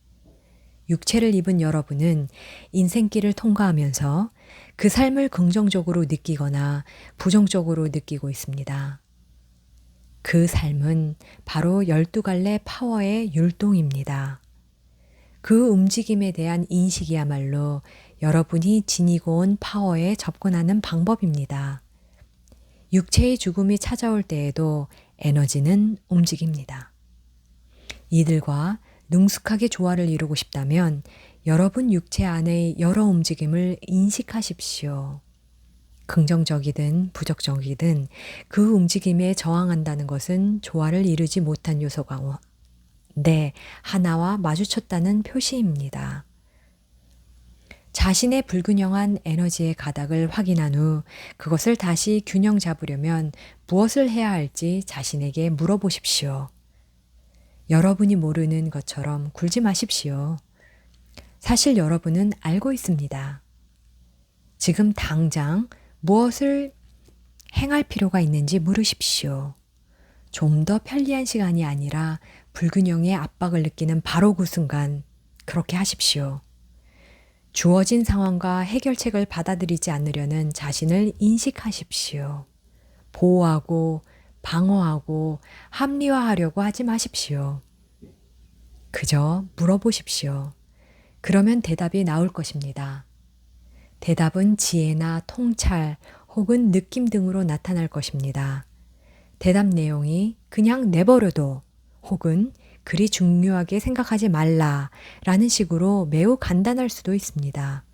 육체를 입은 여러분은 인생길을 통과하면서 그 삶을 긍정적으로 느끼거나 부정적으로 느끼고 있습니다. 그 삶은 바로 12갈래 파워의 율동입니다. 그 움직임에 대한 인식이야말로 여러분이 지니고 온 파워에 접근하는 방법입니다. 육체의 죽음이 찾아올 때에도 에너지는 움직입니다. 이들과 능숙하게 조화를 이루고 싶다면 여러분 육체 안의 여러 움직임을 인식하십시오. 긍정적이든 부정적이든 그 움직임에 저항한다는 것은 조화를 이루지 못한 요소가 하나와 마주쳤다는 표시입니다. 자신의 불균형한 에너지의 가닥을 확인한 후 그것을 다시 균형 잡으려면 무엇을 해야 할지 자신에게 물어보십시오. 여러분이 모르는 것처럼 굴지 마십시오. 사실 여러분은 알고 있습니다. 지금 당장 무엇을 행할 필요가 있는지 물으십시오. 좀 더 편리한 시간이 아니라 불균형의 압박을 느끼는 바로 그 순간 그렇게 하십시오. 주어진 상황과 해결책을 받아들이지 않으려는 자신을 인식하십시오. 보호하고 방어하고 합리화하려고 하지 마십시오. 그저 물어보십시오. 그러면 대답이 나올 것입니다. 대답은 지혜나 통찰 혹은 느낌 등으로 나타날 것입니다. 대답 내용이 그냥 내버려둬 혹은 그리 중요하게 생각하지 말라라는 식으로 매우 간단할 수도 있습니다.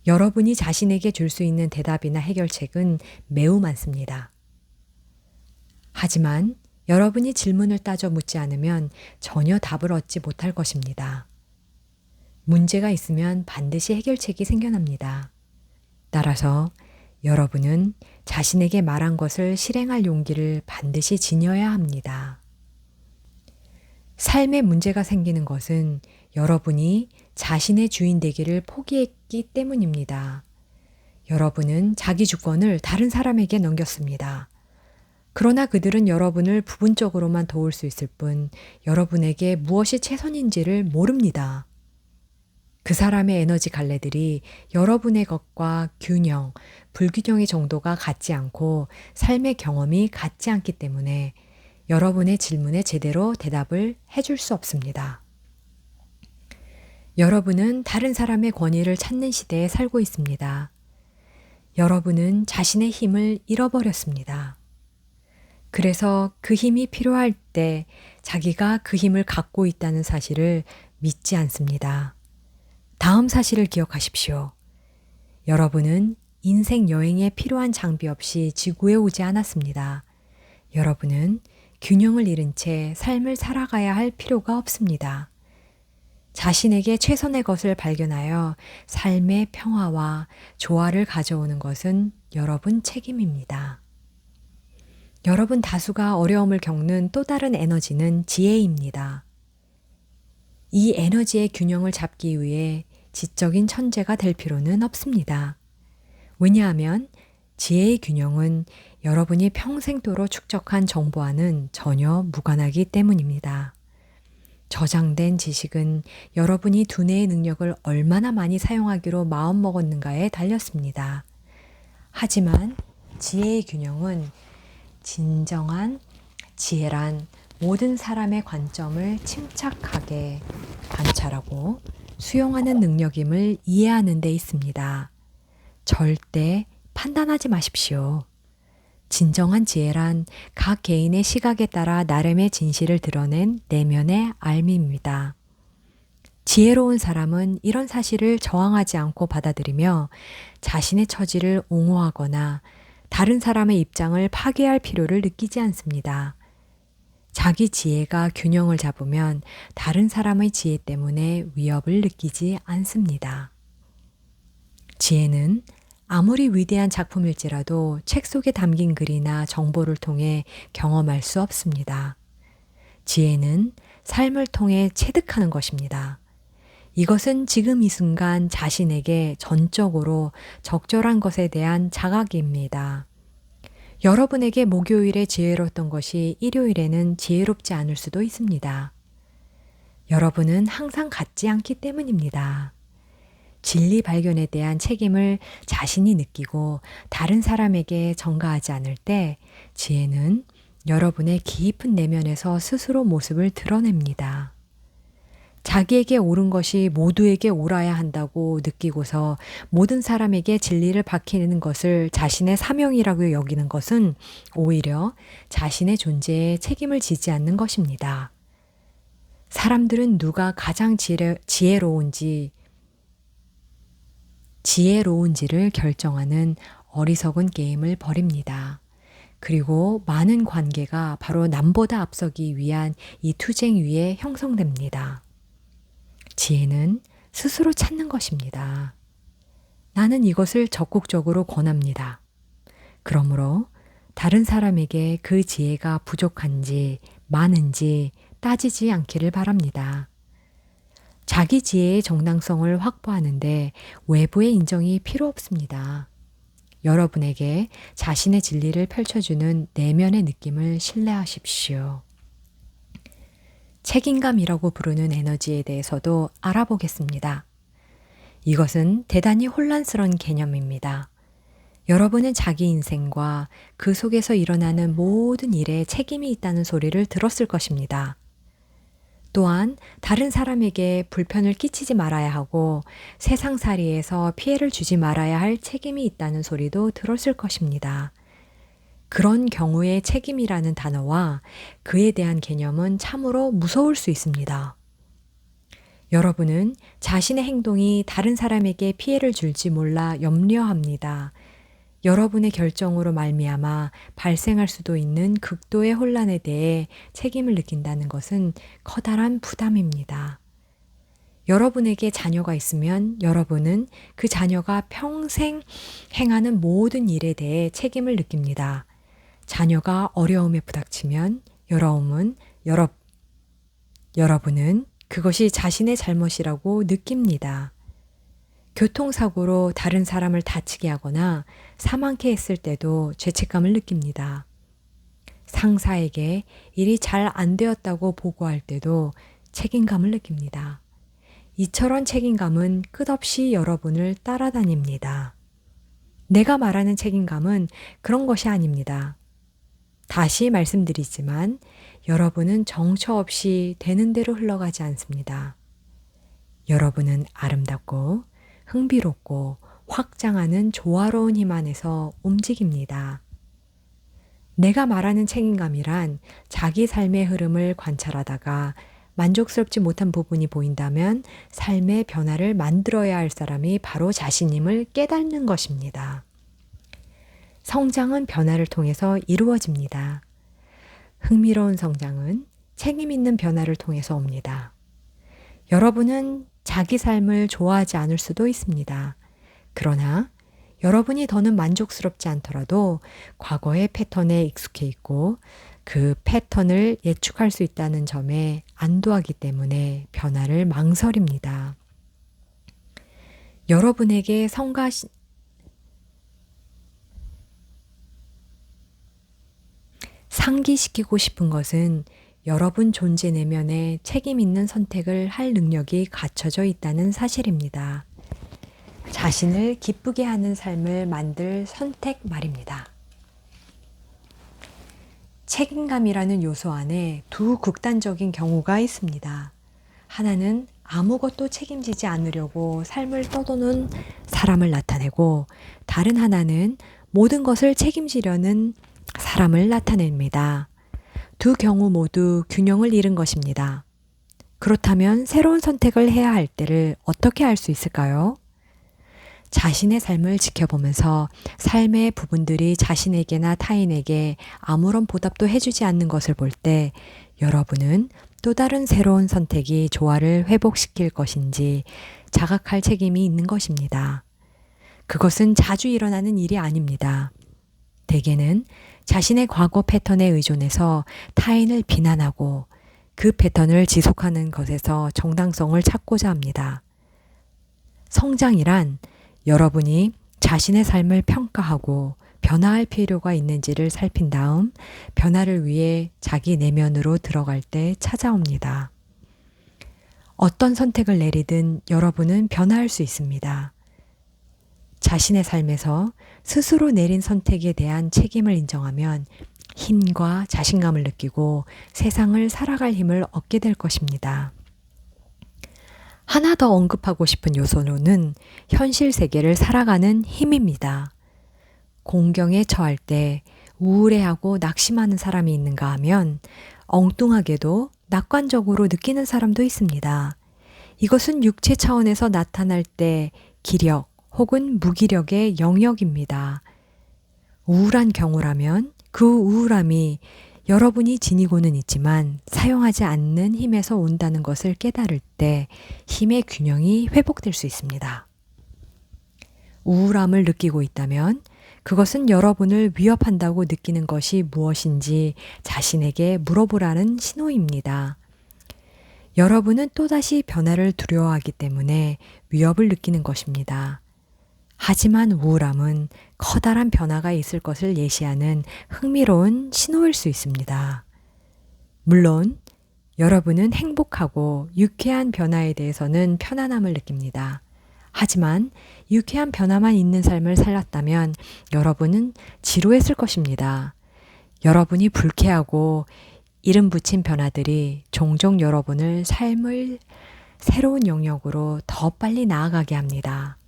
여러분이 자신에게 줄 수 있는 대답이나 해결책은 매우 많습니다. 하지만 여러분이 질문을 따져 묻지 않으면 전혀 답을 얻지 못할 것입니다. 문제가 있으면 반드시 해결책이 생겨납니다. 따라서 여러분은 자신에게 말한 것을 실행할 용기를 반드시 지녀야 합니다. 삶에 문제가 생기는 것은 여러분이 자신의 주인 되기를 포기했기 때문입니다. 여러분은 자기 주권을 다른 사람에게 넘겼습니다. 그러나 그들은 여러분을 부분적으로만 도울 수 있을 뿐 여러분에게 무엇이 최선인지를 모릅니다. 그 사람의 에너지 갈래들이 여러분의 것과 균형, 불균형의 정도가 같지 않고 삶의 경험이 같지 않기 때문에 여러분의 질문에 제대로 대답을 해줄 수 없습니다. 여러분은 다른 사람의 권위를 찾는 시대에 살고 있습니다. 여러분은 자신의 힘을 잃어버렸습니다. 그래서 그 힘이 필요할 때 자기가 그 힘을 갖고 있다는 사실을 믿지 않습니다. 다음 사실을 기억하십시오. 여러분은 인생 여행에 필요한 장비 없이 지구에 오지 않았습니다. 여러분은 균형을 잃은 채 삶을 살아가야 할 필요가 없습니다. 자신에게 최선의 것을 발견하여 삶의 평화와 조화를 가져오는 것은 여러분 책임입니다. 여러분 다수가 어려움을 겪는 또 다른 에너지는 지혜입니다. 이 에너지의 균형을 잡기 위해 지적인 천재가 될 필요는 없습니다. 왜냐하면 지혜의 균형은 여러분이 평생도록 축적한 정보와는 전혀 무관하기 때문입니다. 저장된 지식은 여러분이 두뇌의 능력을 얼마나 많이 사용하기로 마음먹었는가에 달렸습니다. 하지만 지혜의 균형은 진정한 지혜란 모든 사람의 관점을 침착하게 관찰하고 수용하는 능력임을 이해하는 데 있습니다. 절대 판단하지 마십시오. 진정한 지혜란 각 개인의 시각에 따라 나름의 진실을 드러낸 내면의 알미입니다. 지혜로운 사람은 이런 사실을 저항하지 않고 받아들이며 자신의 처지를 옹호하거나 다른 사람의 입장을 파괴할 필요를 느끼지 않습니다. 자기 지혜가 균형을 잡으면 다른 사람의 지혜 때문에 위협을 느끼지 않습니다. 지혜는 아무리 위대한 작품일지라도 책 속에 담긴 글이나 정보를 통해 경험할 수 없습니다. 지혜는 삶을 통해 체득하는 것입니다. 이것은 지금 이 순간 자신에게 전적으로 적절한 것에 대한 자각입니다. 여러분에게 목요일에 지혜로웠던 것이 일요일에는 지혜롭지 않을 수도 있습니다. 여러분은 항상 같지 않기 때문입니다. 진리 발견에 대한 책임을 자신이 느끼고 다른 사람에게 전가하지 않을 때 지혜는 여러분의 깊은 내면에서 스스로 모습을 드러냅니다. 자기에게 옳은 것이 모두에게 옳아야 한다고 느끼고서 모든 사람에게 진리를 밝히는 것을 자신의 사명이라고 여기는 것은 오히려 자신의 존재에 책임을 지지 않는 것입니다. 사람들은 누가 가장 지혜로운지를 결정하는 어리석은 게임을 벌입니다. 그리고 많은 관계가 바로 남보다 앞서기 위한 이 투쟁 위에 형성됩니다. 지혜는 스스로 찾는 것입니다. 나는 이것을 적극적으로 권합니다. 그러므로 다른 사람에게 그 지혜가 부족한지 많은지 따지지 않기를 바랍니다. 자기 지혜의 정당성을 확보하는데 외부의 인정이 필요 없습니다. 여러분에게 자신의 진리를 펼쳐주는 내면의 느낌을 신뢰하십시오. 책임감이라고 부르는 에너지에 대해서도 알아보겠습니다. 이것은 대단히 혼란스러운 개념입니다. 여러분은 자기 인생과 그 속에서 일어나는 모든 일에 책임이 있다는 소리를 들었을 것입니다. 또한 다른 사람에게 불편을 끼치지 말아야 하고 세상살이에서 피해를 주지 말아야 할 책임이 있다는 소리도 들었을 것입니다. 그런 경우의 책임이라는 단어와 그에 대한 개념은 참으로 무서울 수 있습니다. 여러분은 자신의 행동이 다른 사람에게 피해를 줄지 몰라 염려합니다. 여러분의 결정으로 말미암아 발생할 수도 있는 극도의 혼란에 대해 책임을 느낀다는 것은 커다란 부담입니다. 여러분에게 자녀가 있으면 여러분은 그 자녀가 평생 행하는 모든 일에 대해 책임을 느낍니다. 자녀가 어려움에 부닥치면 여러분은 그것이 자신의 잘못이라고 느낍니다. 교통사고로 다른 사람을 다치게 하거나 사망케 했을 때도 죄책감을 느낍니다. 상사에게 일이 잘 안 되었다고 보고할 때도 책임감을 느낍니다. 이처럼 책임감은 끝없이 여러분을 따라다닙니다. 내가 말하는 책임감은 그런 것이 아닙니다. 다시 말씀드리지만 여러분은 정처 없이 되는 대로 흘러가지 않습니다. 여러분은 아름답고 흥미롭고 확장하는 조화로운 힘 안에서 움직입니다. 내가 말하는 책임감이란 자기 삶의 흐름을 관찰하다가 만족스럽지 못한 부분이 보인다면 삶의 변화를 만들어야 할 사람이 바로 자신임을 깨닫는 것입니다. 성장은 변화를 통해서 이루어집니다. 흥미로운 성장은 책임 있는 변화를 통해서 옵니다. 여러분은 자기 삶을 좋아하지 않을 수도 있습니다. 그러나 여러분이 더는 만족스럽지 않더라도 과거의 패턴에 익숙해 있고 그 패턴을 예측할 수 있다는 점에 안도하기 때문에 변화를 망설입니다. 여러분에게 상기시키고 싶은 것은 여러분 존재 내면에 책임 있는 선택을 할 능력이 갖춰져 있다는 사실입니다. 자신을 기쁘게 하는 삶을 만들 선택 말입니다. 책임감이라는 요소 안에 두 극단적인 경우가 있습니다. 하나는 아무것도 책임지지 않으려고 삶을 떠도는 사람을 나타내고, 다른 하나는 모든 것을 책임지려는 사람을 나타냅니다. 두 경우 모두 균형을 잃은 것입니다. 그렇다면 새로운 선택을 해야 할 때를 어떻게 알 수 있을까요? 자신의 삶을 지켜보면서 삶의 부분들이 자신에게나 타인에게 아무런 보답도 해주지 않는 것을 볼 때 여러분은 또 다른 새로운 선택이 조화를 회복시킬 것인지 자각할 책임이 있는 것입니다. 그것은 자주 일어나는 일이 아닙니다. 대개는 자신의 과거 패턴에 의존해서 타인을 비난하고 그 패턴을 지속하는 것에서 정당성을 찾고자 합니다. 성장이란 여러분이 자신의 삶을 평가하고 변화할 필요가 있는지를 살핀 다음 변화를 위해 자기 내면으로 들어갈 때 찾아옵니다. 어떤 선택을 내리든 여러분은 변화할 수 있습니다. 자신의 삶에서 스스로 내린 선택에 대한 책임을 인정하면 힘과 자신감을 느끼고 세상을 살아갈 힘을 얻게 될 것입니다. 하나 더 언급하고 싶은 요소로는 현실 세계를 살아가는 힘입니다. 공경에 처할 때 우울해하고 낙심하는 사람이 있는가 하면 엉뚱하게도 낙관적으로 느끼는 사람도 있습니다. 이것은 육체 차원에서 나타날 때 기력 혹은 무기력의 영역입니다. 우울한 경우라면 그 우울함이 여러분이 지니고는 있지만 사용하지 않는 힘에서 온다는 것을 깨달을 때 힘의 균형이 회복될 수 있습니다. 우울함을 느끼고 있다면 그것은 여러분을 위협한다고 느끼는 것이 무엇인지 자신에게 물어보라는 신호입니다. 여러분은 또다시 변화를 두려워하기 때문에 위협을 느끼는 것입니다. 하지만 우울함은 커다란 변화가 있을 것을 예시하는 흥미로운 신호일 수 있습니다. 물론 여러분은 행복하고 유쾌한 변화에 대해서는 편안함을 느낍니다. 하지만 유쾌한 변화만 있는 삶을 살았다면 여러분은 지루했을 것입니다. 여러분이 불쾌하고 이름 붙인 변화들이 종종 여러분을 삶을 새로운 영역으로 더 빨리 나아가게 합니다.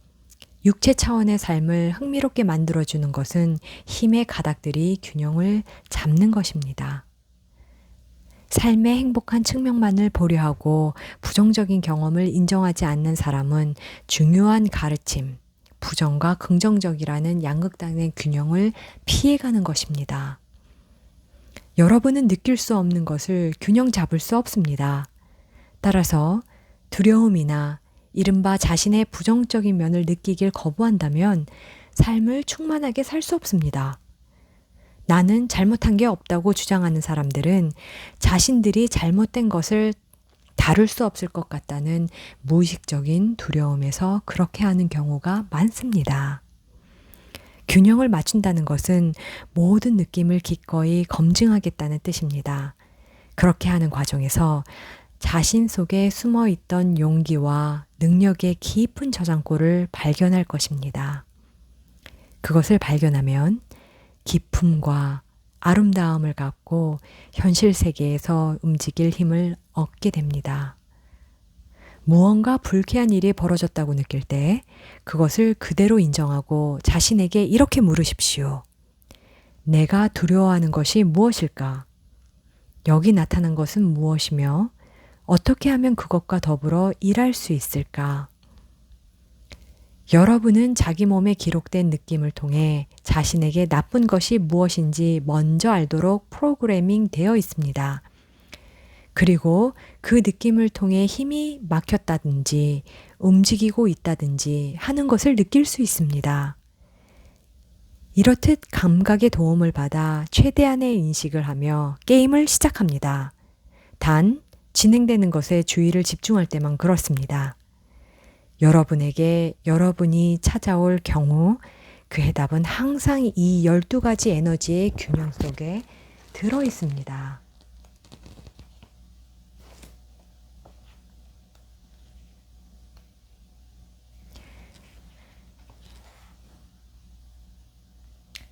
육체 차원의 삶을 흥미롭게 만들어주는 것은 힘의 가닥들이 균형을 잡는 것입니다. 삶의 행복한 측면만을 보려하고 부정적인 경험을 인정하지 않는 사람은 중요한 가르침, 부정과 긍정적이라는 양극단의 균형을 피해가는 것입니다. 여러분은 느낄 수 없는 것을 균형 잡을 수 없습니다. 따라서 두려움이나 이른바 자신의 부정적인 면을 느끼길 거부한다면 삶을 충만하게 살 수 없습니다. 나는 잘못한 게 없다고 주장하는 사람들은 자신들이 잘못된 것을 다룰 수 없을 것 같다는 무의식적인 두려움에서 그렇게 하는 경우가 많습니다. 균형을 맞춘다는 것은 모든 느낌을 기꺼이 검증하겠다는 뜻입니다. 그렇게 하는 과정에서 자신 속에 숨어 있던 용기와 능력의 깊은 저장고를 발견할 것입니다. 그것을 발견하면 기쁨과 아름다움을 갖고 현실 세계에서 움직일 힘을 얻게 됩니다. 무언가 불쾌한 일이 벌어졌다고 느낄 때 그것을 그대로 인정하고 자신에게 이렇게 물으십시오. 내가 두려워하는 것이 무엇일까? 여기 나타난 것은 무엇이며 어떻게 하면 그것과 더불어 일할 수 있을까? 여러분은 자기 몸에 기록된 느낌을 통해 자신에게 나쁜 것이 무엇인지 먼저 알도록 프로그래밍 되어 있습니다. 그리고 그 느낌을 통해 힘이 막혔다든지 움직이고 있다든지 하는 것을 느낄 수 있습니다. 이렇듯 감각의 도움을 받아 최대한의 인식을 하며 게임을 시작합니다. 단, 진행되는 것에 주의를 집중할 때만 그렇습니다. 여러분에게 여러분이 찾아올 경우 그 해답은 항상 이 12가지 에너지의 균형 속에 들어 있습니다.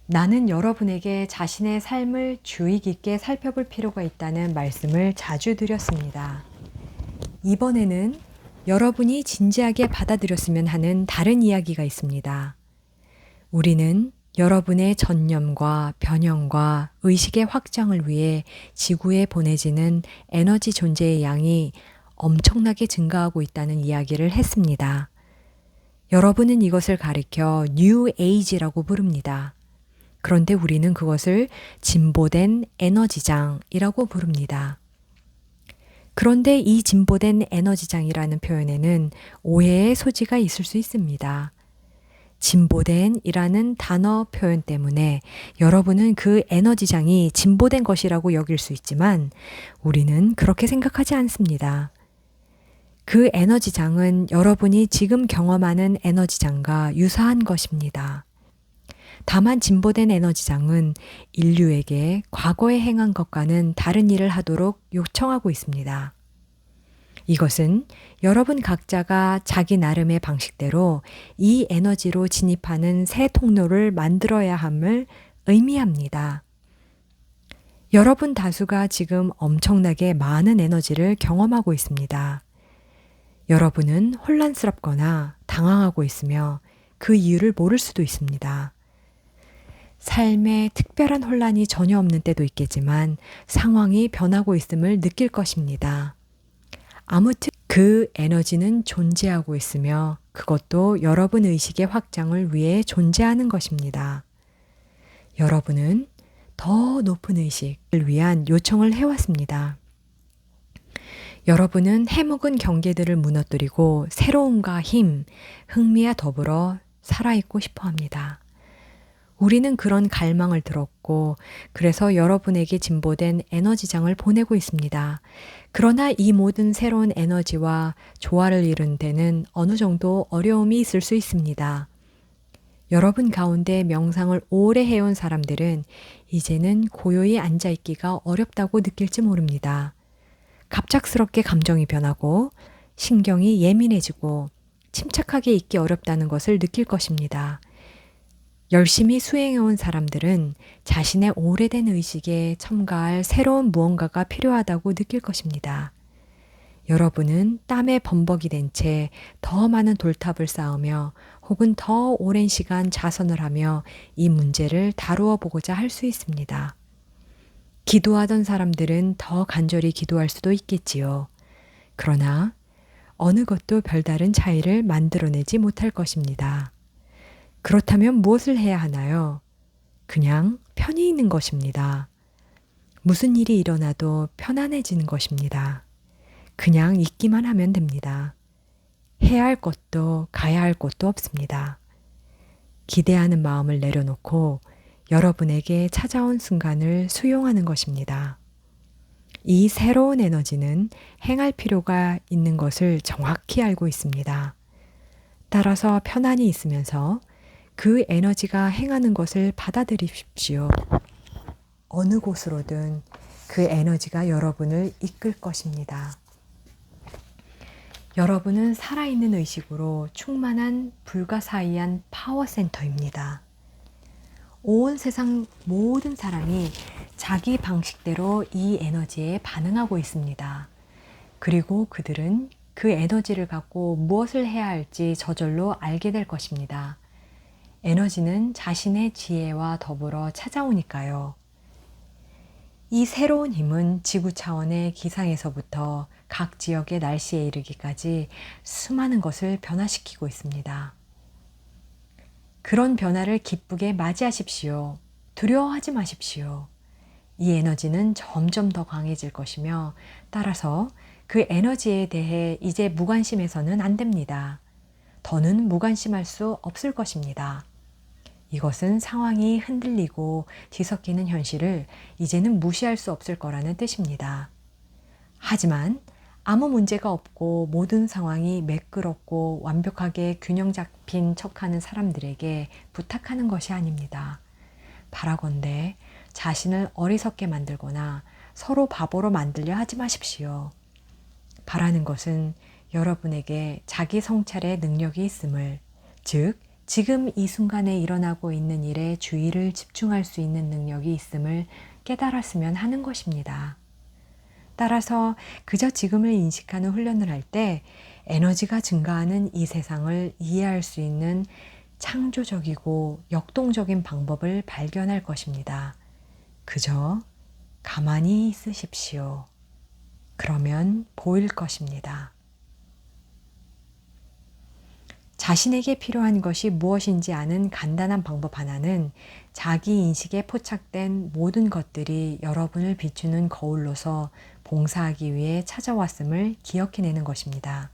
나는 여러분에게 자신의 삶을 주의 깊게 살펴볼 필요가 있다는 말씀을 자주 드렸습니다. 이번에는 여러분이 진지하게 받아들였으면 하는 다른 이야기가 있습니다. 우리는 여러분의 전념과 변형과 의식의 확장을 위해 지구에 보내지는 에너지 존재의 양이 엄청나게 증가하고 있다는 이야기를 했습니다. 여러분은 이것을 가리켜 뉴 에이지라고 부릅니다. 그런데 우리는 그것을 진보된 에너지장이라고 부릅니다. 그런데 이 진보된 에너지장이라는 표현에는 오해의 소지가 있을 수 있습니다. 진보된이라는 단어 표현 때문에 여러분은 그 에너지장이 진보된 것이라고 여길 수 있지만 우리는 그렇게 생각하지 않습니다. 그 에너지장은 여러분이 지금 경험하는 에너지장과 유사한 것입니다. 다만 진보된 에너지장은 인류에게 과거에 행한 것과는 다른 일을 하도록 요청하고 있습니다. 이것은 여러분 각자가 자기 나름의 방식대로 이 에너지로 진입하는 새 통로를 만들어야 함을 의미합니다. 여러분 다수가 지금 엄청나게 많은 에너지를 경험하고 있습니다. 여러분은 혼란스럽거나 당황하고 있으며 그 이유를 모를 수도 있습니다. 삶에 특별한 혼란이 전혀 없는 때도 있겠지만 상황이 변하고 있음을 느낄 것입니다. 아무튼 그 에너지는 존재하고 있으며 그것도 여러분 의식의 확장을 위해 존재하는 것입니다. 여러분은 더 높은 의식을 위한 요청을 해왔습니다. 여러분은 해묵은 경계들을 무너뜨리고 새로움과 힘, 흥미와 더불어 살아있고 싶어 합니다. 우리는 그런 갈망을 들었고 그래서 여러분에게 진보된 에너지장을 보내고 있습니다. 그러나 이 모든 새로운 에너지와 조화를 이룬 데는 어느 정도 어려움이 있을 수 있습니다. 여러분 가운데 명상을 오래 해온 사람들은 이제는 고요히 앉아있기가 어렵다고 느낄지 모릅니다. 갑작스럽게 감정이 변하고 신경이 예민해지고 침착하게 있기 어렵다는 것을 느낄 것입니다. 열심히 수행해온 사람들은 자신의 오래된 의식에 첨가할 새로운 무언가가 필요하다고 느낄 것입니다. 여러분은 땀에 범벅이 된 채 더 많은 돌탑을 쌓으며 혹은 더 오랜 시간 자선을 하며 이 문제를 다루어 보고자 할 수 있습니다. 기도하던 사람들은 더 간절히 기도할 수도 있겠지요. 그러나 어느 것도 별다른 차이를 만들어내지 못할 것입니다. 그렇다면 무엇을 해야 하나요? 그냥 편히 있는 것입니다. 무슨 일이 일어나도 편안해지는 것입니다. 그냥 있기만 하면 됩니다. 해야 할 것도 가야 할 곳도 없습니다. 기대하는 마음을 내려놓고 여러분에게 찾아온 순간을 수용하는 것입니다. 이 새로운 에너지는 행할 필요가 있는 것을 정확히 알고 있습니다. 따라서 편안히 있으면서 그 에너지가 행하는 것을 받아들이십시오. 어느 곳으로든 그 에너지가 여러분을 이끌 것입니다. 여러분은 살아있는 의식으로 충만한 불가사의한 파워센터입니다. 온 세상 모든 사람이 자기 방식대로 이 에너지에 반응하고 있습니다. 그리고 그들은 그 에너지를 갖고 무엇을 해야 할지 저절로 알게 될 것입니다. 에너지는 자신의 지혜와 더불어 찾아오니까요. 이 새로운 힘은 지구 차원의 기상에서부터 각 지역의 날씨에 이르기까지 수많은 것을 변화시키고 있습니다. 그런 변화를 기쁘게 맞이하십시오. 두려워하지 마십시오. 이 에너지는 점점 더 강해질 것이며 따라서 그 에너지에 대해 이제 무관심해서는 안 됩니다. 더는 무관심할 수 없을 것입니다. 이것은 상황이 흔들리고 뒤섞이는 현실을 이제는 무시할 수 없을 거라는 뜻입니다. 하지만 아무 문제가 없고 모든 상황이 매끄럽고 완벽하게 균형 잡힌 척하는 사람들에게 부탁하는 것이 아닙니다. 바라건대 자신을 어리석게 만들거나 서로 바보로 만들려 하지 마십시오. 바라는 것은 여러분에게 자기 성찰의 능력이 있음을, 즉 지금 이 순간에 일어나고 있는 일에 주의를 집중할 수 있는 능력이 있음을 깨달았으면 하는 것입니다. 따라서 그저 지금을 인식하는 훈련을 할 때 에너지가 증가하는 이 세상을 이해할 수 있는 창조적이고 역동적인 방법을 발견할 것입니다. 그저 가만히 있으십시오. 그러면 보일 것입니다. 자신에게 필요한 것이 무엇인지 아는 간단한 방법 하나는 자기 인식에 포착된 모든 것들이 여러분을 비추는 거울로서 봉사하기 위해 찾아왔음을 기억해내는 것입니다.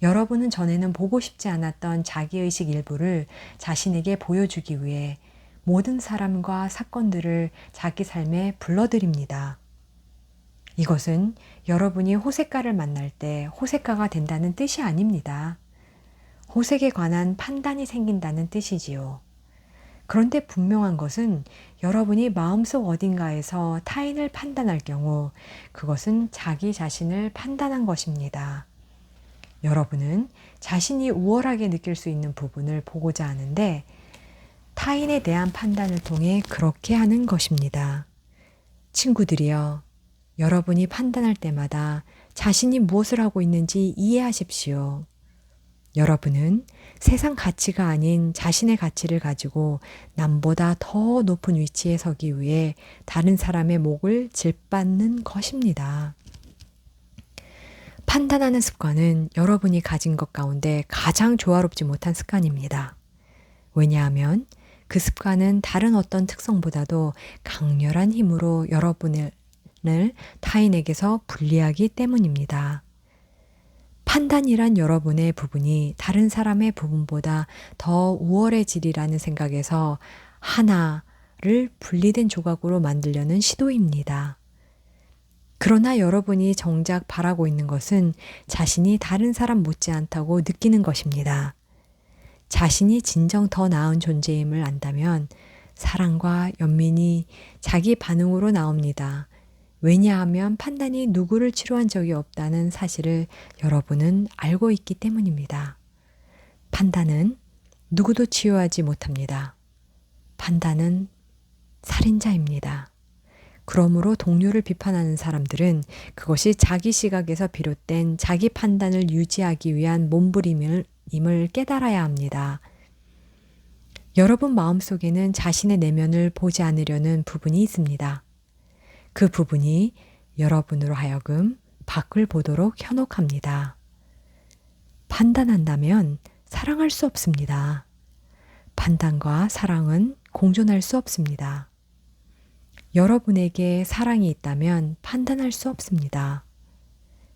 여러분은 전에는 보고 싶지 않았던 자기의식 일부를 자신에게 보여주기 위해 모든 사람과 사건들을 자기 삶에 불러들입니다. 이것은 여러분이 호색가를 만날 때 호색가가 된다는 뜻이 아닙니다. 호색에 관한 판단이 생긴다는 뜻이지요. 그런데 분명한 것은 여러분이 마음속 어딘가에서 타인을 판단할 경우 그것은 자기 자신을 판단한 것입니다. 여러분은 자신이 우월하게 느낄 수 있는 부분을 보고자 하는데 타인에 대한 판단을 통해 그렇게 하는 것입니다. 친구들이여, 여러분이 판단할 때마다 자신이 무엇을 하고 있는지 이해하십시오. 여러분은 세상 가치가 아닌 자신의 가치를 가지고 남보다 더 높은 위치에 서기 위해 다른 사람의 목을 질받는 것입니다. 판단하는 습관은 여러분이 가진 것 가운데 가장 조화롭지 못한 습관입니다. 왜냐하면 그 습관은 다른 어떤 특성보다도 강렬한 힘으로 여러분을 타인에게서 분리하기 때문입니다. 판단이란 여러분의 부분이 다른 사람의 부분보다 더 우월해지리라는 생각에서 하나를 분리된 조각으로 만들려는 시도입니다. 그러나 여러분이 정작 바라고 있는 것은 자신이 다른 사람 못지않다고 느끼는 것입니다. 자신이 진정 더 나은 존재임을 안다면 사랑과 연민이 자기 반응으로 나옵니다. 왜냐하면 판단이 누구를 치료한 적이 없다는 사실을 여러분은 알고 있기 때문입니다. 판단은 누구도 치유하지 못합니다. 판단은 살인자입니다. 그러므로 동료를 비판하는 사람들은 그것이 자기 시각에서 비롯된 자기 판단을 유지하기 위한 몸부림임을 깨달아야 합니다. 여러분 마음속에는 자신의 내면을 보지 않으려는 부분이 있습니다. 그 부분이 여러분으로 하여금 밖을 보도록 현혹합니다. 판단한다면 사랑할 수 없습니다. 판단과 사랑은 공존할 수 없습니다. 여러분에게 사랑이 있다면 판단할 수 없습니다.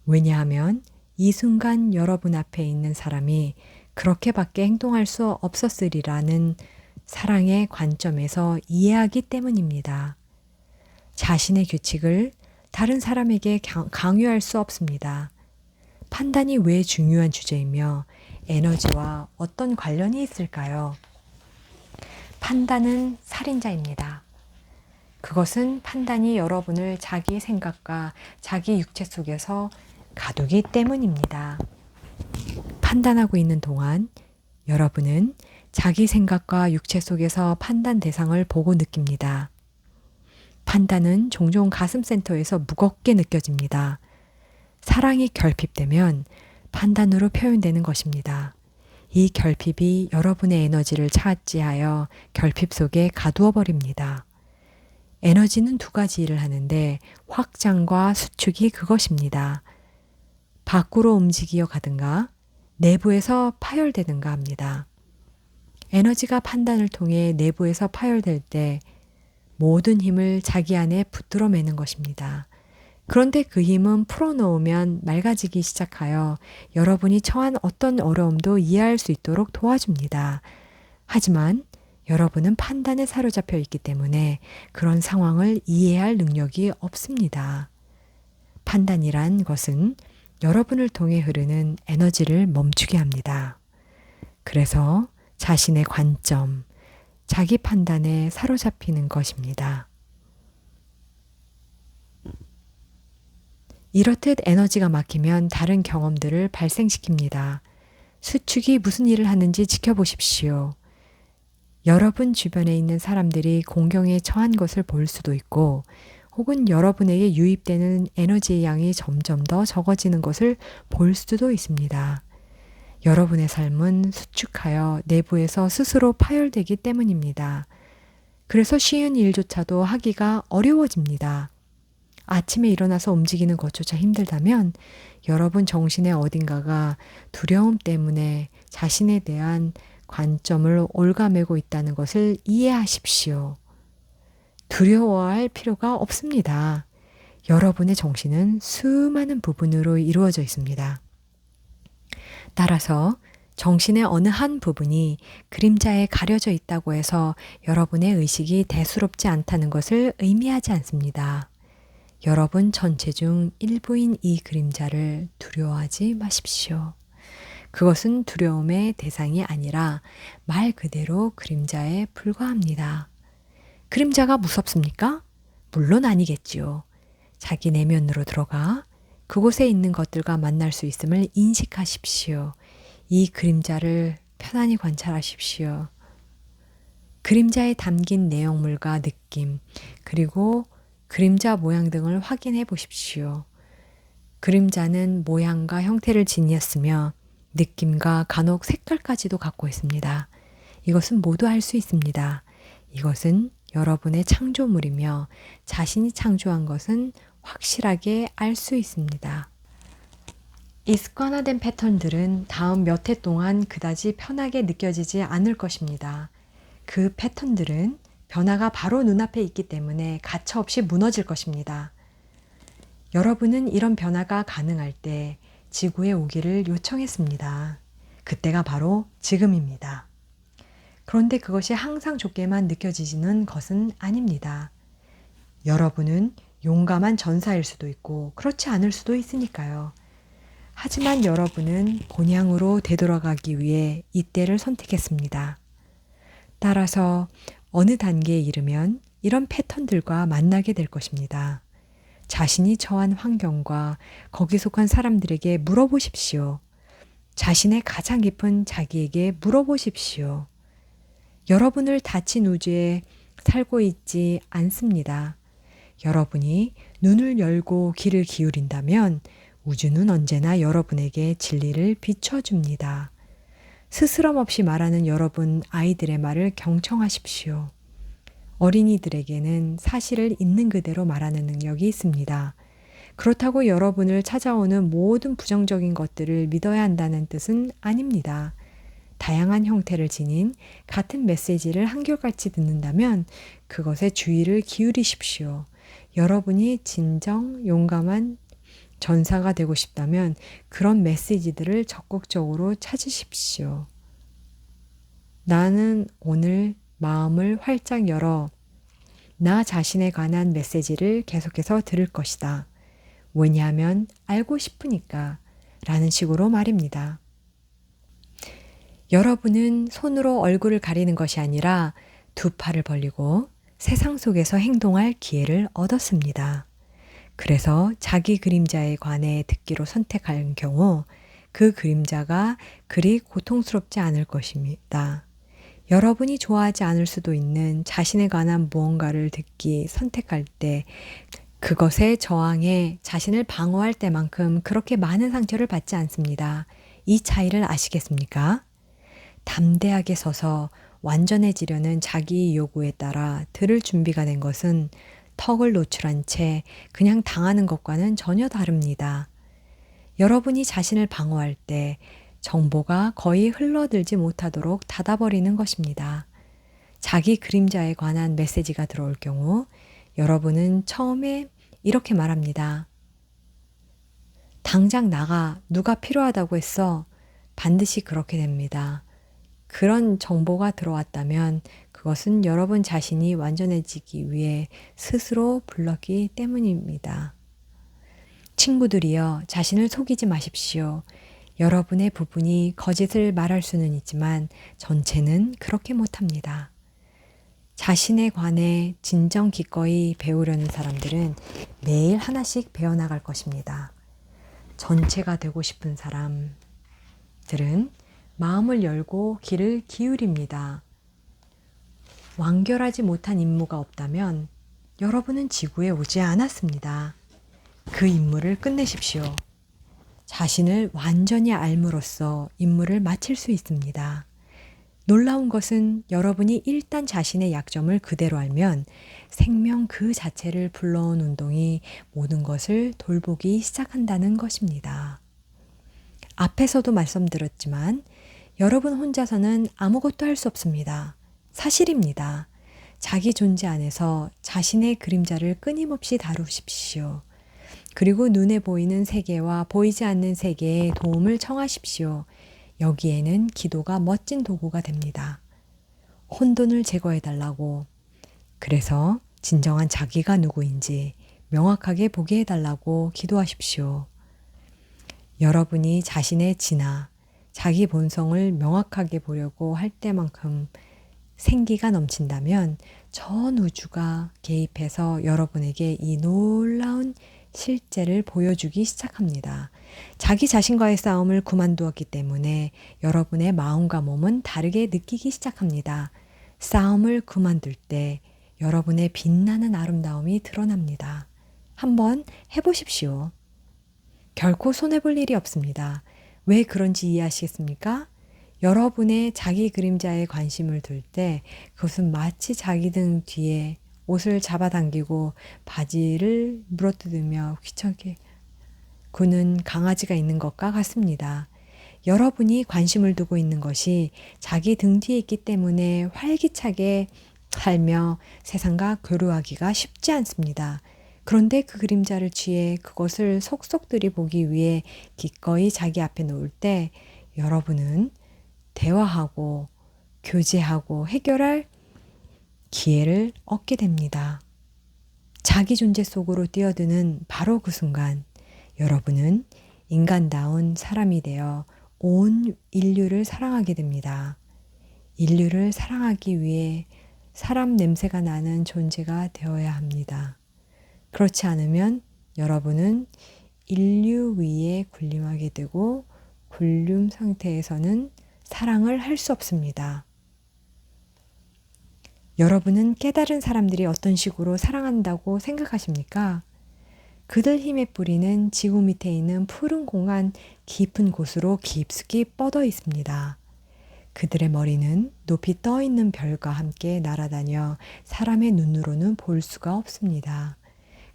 왜냐하면 이 순간 여러분 앞에 있는 사람이 그렇게밖에 행동할 수 없었으리라는 사랑의 관점에서 이해하기 때문입니다. 자신의 규칙을 다른 사람에게 강요할 수 없습니다. 판단이 왜 중요한 주제이며 에너지와 어떤 관련이 있을까요? 판단은 살인자입니다. 그것은 판단이 여러분을 자기 생각과 자기 육체 속에서 가두기 때문입니다. 판단하고 있는 동안 여러분은 자기 생각과 육체 속에서 판단 대상을 보고 느낍니다. 판단은 종종 가슴 센터에서 무겁게 느껴집니다. 사랑이 결핍되면 판단으로 표현되는 것입니다. 이 결핍이 여러분의 에너지를 차지하여 결핍 속에 가두어 버립니다. 에너지는 두 가지 일을 하는데 확장과 수축이 그것입니다. 밖으로 움직이어 가든가 내부에서 파열되든가 합니다. 에너지가 판단을 통해 내부에서 파열될 때 모든 힘을 자기 안에 붙들어 매는 것입니다. 그런데 그 힘은 풀어놓으면 맑아지기 시작하여 여러분이 처한 어떤 어려움도 이해할 수 있도록 도와줍니다. 하지만 여러분은 판단에 사로잡혀 있기 때문에 그런 상황을 이해할 능력이 없습니다. 판단이란 것은 여러분을 통해 흐르는 에너지를 멈추게 합니다. 그래서 자신의 관점, 자기 판단에 사로잡히는 것입니다. 이렇듯 에너지가 막히면 다른 경험들을 발생시킵니다. 수축이 무슨 일을 하는지 지켜보십시오. 여러분 주변에 있는 사람들이 공경에 처한 것을 볼 수도 있고, 혹은 여러분에게 유입되는 에너지의 양이 점점 더 적어지는 것을 볼 수도 있습니다. 여러분의 삶은 수축하여 내부에서 스스로 파열되기 때문입니다. 그래서 쉬운 일조차도 하기가 어려워집니다. 아침에 일어나서 움직이는 것조차 힘들다면 여러분 정신의 어딘가가 두려움 때문에 자신에 대한 관점을 올가매고 있다는 것을 이해하십시오. 두려워할 필요가 없습니다. 여러분의 정신은 수많은 부분으로 이루어져 있습니다. 따라서 정신의 어느 한 부분이 그림자에 가려져 있다고 해서 여러분의 의식이 대수롭지 않다는 것을 의미하지 않습니다. 여러분 전체 중 일부인 이 그림자를 두려워하지 마십시오. 그것은 두려움의 대상이 아니라 말 그대로 그림자에 불과합니다. 그림자가 무섭습니까? 물론 아니겠지요. 자기 내면으로 들어가 그곳에 있는 것들과 만날 수 있음을 인식하십시오. 이 그림자를 편안히 관찰하십시오. 그림자에 담긴 내용물과 느낌, 그리고 그림자 모양 등을 확인해 보십시오. 그림자는 모양과 형태를 지녔으며 느낌과 간혹 색깔까지도 갖고 있습니다. 이것은 모두 알 수 있습니다. 이것은 여러분의 창조물이며 자신이 창조한 것은 확실하게 알 수 있습니다. 이 습관화된 패턴들은 다음 몇 해 동안 그다지 편하게 느껴지지 않을 것입니다. 그 패턴들은 변화가 바로 눈앞에 있기 때문에 가차없이 무너질 것입니다. 여러분은 이런 변화가 가능할 때 지구에 오기를 요청했습니다. 그때가 바로 지금입니다. 그런데 그것이 항상 좋게만 느껴지지는 것은 아닙니다. 여러분은 용감한 전사일 수도 있고 그렇지 않을 수도 있으니까요. 하지만 여러분은 본향으로 되돌아가기 위해 이때를 선택했습니다. 따라서 어느 단계에 이르면 이런 패턴들과 만나게 될 것입니다. 자신이 처한 환경과 거기 속한 사람들에게 물어보십시오. 자신의 가장 깊은 자기에게 물어보십시오. 여러분을 닫힌 우주에 살고 있지 않습니다. 여러분이 눈을 열고 귀를 기울인다면 우주는 언제나 여러분에게 진리를 비춰줍니다. 스스럼 없이 말하는 여러분 아이들의 말을 경청하십시오. 어린이들에게는 사실을 있는 그대로 말하는 능력이 있습니다. 그렇다고 여러분을 찾아오는 모든 부정적인 것들을 믿어야 한다는 뜻은 아닙니다. 다양한 형태를 지닌 같은 메시지를 한결같이 듣는다면 그것에 주의를 기울이십시오. 여러분이 진정 용감한 전사가 되고 싶다면 그런 메시지들을 적극적으로 찾으십시오. 나는 오늘 마음을 활짝 열어 나 자신에 관한 메시지를 계속해서 들을 것이다. 왜냐하면 알고 싶으니까 라는 식으로 말입니다. 여러분은 손으로 얼굴을 가리는 것이 아니라 두 팔을 벌리고 세상 속에서 행동할 기회를 얻었습니다. 그래서 자기 그림자에 관해 듣기로 선택한 경우 그 그림자가 그리 고통스럽지 않을 것입니다. 여러분이 좋아하지 않을 수도 있는 자신에 관한 무언가를 듣기 선택할 때 그것에 저항해 자신을 방어할 때만큼 그렇게 많은 상처를 받지 않습니다. 이 차이를 아시겠습니까? 담대하게 서서 완전해지려는 자기 요구에 따라 들을 준비가 된 것은 턱을 노출한 채 그냥 당하는 것과는 전혀 다릅니다. 여러분이 자신을 방어할 때 정보가 거의 흘러들지 못하도록 닫아버리는 것입니다. 자기 그림자에 관한 메시지가 들어올 경우 여러분은 처음에 이렇게 말합니다. 당장 나가. 누가 필요하다고 했어? 반드시 그렇게 됩니다. 그런 정보가 들어왔다면 그것은 여러분 자신이 완전해지기 위해 스스로 불렀기 때문입니다. 친구들이여, 자신을 속이지 마십시오. 여러분의 부분이 거짓을 말할 수는 있지만 전체는 그렇게 못합니다. 자신에 관해 진정 기꺼이 배우려는 사람들은 매일 하나씩 배워나갈 것입니다. 전체가 되고 싶은 사람들은 마음을 열고 귀를 기울입니다. 완결하지 못한 임무가 없다면 여러분은 지구에 오지 않았습니다. 그 임무를 끝내십시오. 자신을 완전히 알므로써 임무를 마칠 수 있습니다. 놀라운 것은 여러분이 일단 자신의 약점을 그대로 알면 생명 그 자체를 불러온 운동이 모든 것을 돌보기 시작한다는 것입니다. 앞에서도 말씀드렸지만 여러분 혼자서는 아무것도 할 수 없습니다. 사실입니다. 자기 존재 안에서 자신의 그림자를 끊임없이 다루십시오. 그리고 눈에 보이는 세계와 보이지 않는 세계에 도움을 청하십시오. 여기에는 기도가 멋진 도구가 됩니다. 혼돈을 제거해달라고, 그래서 진정한 자기가 누구인지 명확하게 보게 해달라고 기도하십시오. 여러분이 자신의 진화, 자기 본성을 명확하게 보려고 할 때만큼 생기가 넘친다면 전 우주가 개입해서 여러분에게 이 놀라운 실제를 보여주기 시작합니다. 자기 자신과의 싸움을 그만두었기 때문에 여러분의 마음과 몸은 다르게 느끼기 시작합니다. 싸움을 그만둘 때 여러분의 빛나는 아름다움이 드러납니다. 한번 해보십시오. 결코 손해볼 일이 없습니다. 왜 그런지 이해하시겠습니까? 여러분의 자기 그림자에 관심을 둘 때 그것은 마치 자기 등 뒤에 옷을 잡아당기고 바지를 물어뜯으며 귀찮게 구는 강아지가 있는 것과 같습니다. 여러분이 관심을 두고 있는 것이 자기 등 뒤에 있기 때문에 활기차게 살며 세상과 교류하기가 쉽지 않습니다. 그런데 그 그림자를 취해 그것을 속속들이 보기 위해 기꺼이 자기 앞에 놓을 때 여러분은 대화하고 교제하고 해결할 기회를 얻게 됩니다. 자기 존재 속으로 뛰어드는 바로 그 순간 여러분은 인간다운 사람이 되어 온 인류를 사랑하게 됩니다. 인류를 사랑하기 위해 사람 냄새가 나는 존재가 되어야 합니다. 그렇지 않으면 여러분은 인류 위에 군림하게 되고 군림 상태에서는 사랑을 할 수 없습니다. 여러분은 깨달은 사람들이 어떤 식으로 사랑한다고 생각하십니까? 그들 힘의 뿌리는 지구 밑에 있는 푸른 공간 깊은 곳으로 깊숙이 뻗어 있습니다. 그들의 머리는 높이 떠 있는 별과 함께 날아다녀 사람의 눈으로는 볼 수가 없습니다.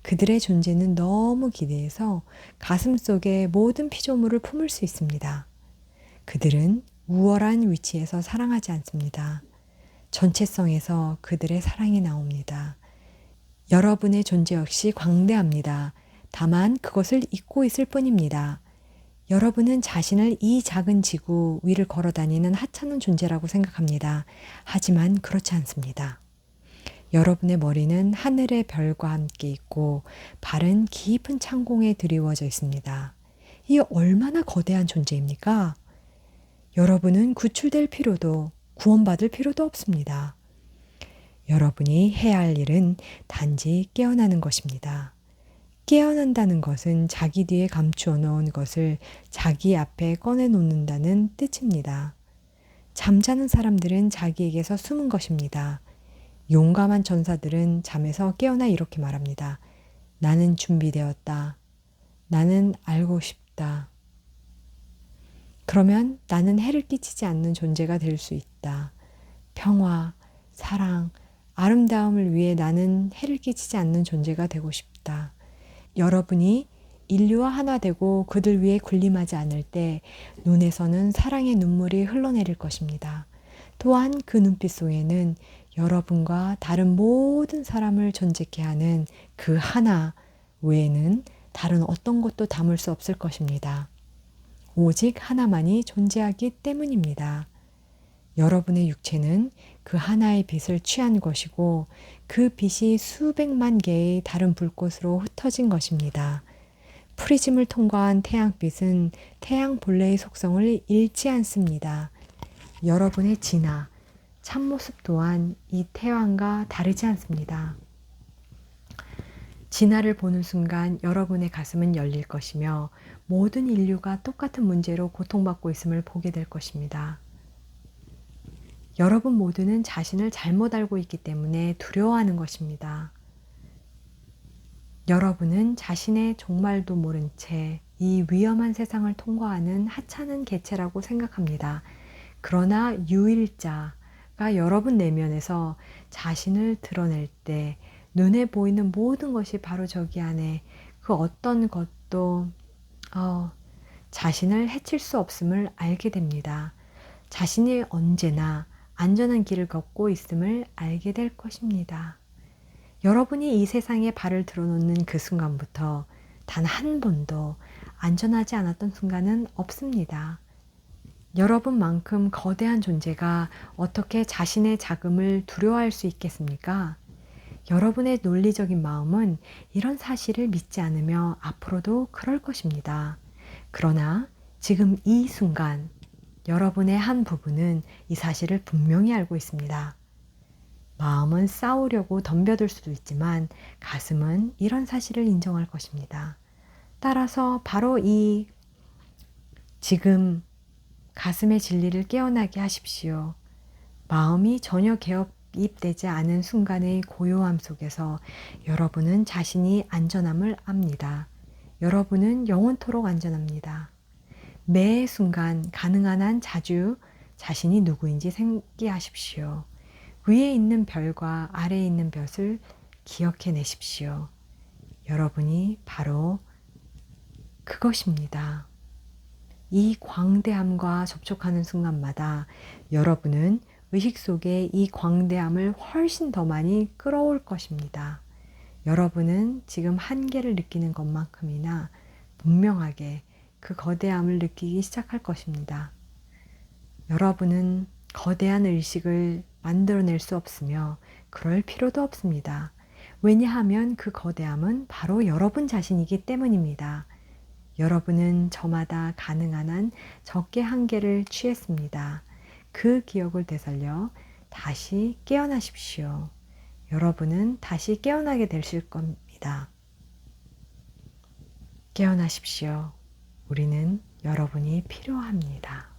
그들의 존재는 너무 기대해서 가슴 속에 모든 피조물을 품을 수 있습니다. 그들은 우월한 위치에서 사랑하지 않습니다. 전체성에서 그들의 사랑이 나옵니다. 여러분의 존재 역시 광대합니다. 다만 그것을 잊고 있을 뿐입니다. 여러분은 자신을 이 작은 지구 위를 걸어다니는 하찮은 존재라고 생각합니다. 하지만 그렇지 않습니다. 여러분의 머리는 하늘의 별과 함께 있고 발은 깊은 창공에 드리워져 있습니다. 이 얼마나 거대한 존재입니까? 여러분은 구출될 필요도 구원받을 필요도 없습니다. 여러분이 해야 할 일은 단지 깨어나는 것입니다. 깨어난다는 것은 자기 뒤에 감추어 놓은 것을 자기 앞에 꺼내놓는다는 뜻입니다. 잠자는 사람들은 자기에게서 숨은 것입니다. 용감한 전사들은 잠에서 깨어나 이렇게 말합니다. 나는 준비되었다. 나는 알고 싶다. 그러면 나는 해를 끼치지 않는 존재가 될 수 있다. 평화, 사랑, 아름다움을 위해 나는 해를 끼치지 않는 존재가 되고 싶다. 여러분이 인류와 하나 되고 그들 위해 군림하지 않을 때 눈에서는 사랑의 눈물이 흘러내릴 것입니다. 또한 그 눈빛 속에는 여러분과 다른 모든 사람을 존재케 하는 그 하나 외에는 다른 어떤 것도 담을 수 없을 것입니다. 오직 하나만이 존재하기 때문입니다. 여러분의 육체는 그 하나의 빛을 취한 것이고 그 빛이 수백만 개의 다른 불꽃으로 흩어진 것입니다. 프리즘을 통과한 태양빛은 태양 본래의 속성을 잃지 않습니다. 여러분의 진화, 참모습 또한 이 태양과 다르지 않습니다. 진화를 보는 순간 여러분의 가슴은 열릴 것이며 모든 인류가 똑같은 문제로 고통받고 있음을 보게 될 것입니다. 여러분 모두는 자신을 잘못 알고 있기 때문에 두려워하는 것입니다. 여러분은 자신의 종말도 모른 채 이 위험한 세상을 통과하는 하찮은 개체라고 생각합니다. 그러나 유일자가 여러분 내면에서 자신을 드러낼 때 눈에 보이는 모든 것이 바로 저기 안에 그 어떤 것도 자신을 해칠 수 없음을 알게 됩니다. 자신이 언제나 안전한 길을 걷고 있음을 알게 될 것입니다. 여러분이 이 세상에 발을 들어놓는 그 순간부터 단 한 번도 안전하지 않았던 순간은 없습니다. 여러분만큼 거대한 존재가 어떻게 자신의 자금을 두려워할 수 있겠습니까? 여러분의 논리적인 마음은 이런 사실을 믿지 않으며 앞으로도 그럴 것입니다. 그러나 지금 이 순간 여러분의 한 부분은 이 사실을 분명히 알고 있습니다. 마음은 싸우려고 덤벼들 수도 있지만 가슴은 이런 사실을 인정할 것입니다. 따라서 바로 이 지금 가슴의 진리를 깨어나게 하십시오. 마음이 전혀 개입되지 않은 순간의 고요함 속에서 여러분은 자신이 안전함을 압니다. 여러분은 영원토록 안전합니다. 매 순간 가능한 한 자주 자신이 누구인지 생기하십시오. 위에 있는 별과 아래에 있는 별을 기억해 내십시오. 여러분이 바로 그것입니다. 이 광대함과 접촉하는 순간마다 여러분은 의식 속에 이 광대함을 훨씬 더 많이 끌어올 것입니다. 여러분은 지금 한계를 느끼는 것만큼이나 분명하게 그 거대함을 느끼기 시작할 것입니다. 여러분은 거대한 의식을 만들어낼 수 없으며 그럴 필요도 없습니다. 왜냐하면 그 거대함은 바로 여러분 자신이기 때문입니다. 여러분은 저마다 가능한 한 적게 한계를 취했습니다. 그 기억을 되살려 다시 깨어나십시오. 여러분은 다시 깨어나게 되실 겁니다. 깨어나십시오. 우리는 여러분이 필요합니다.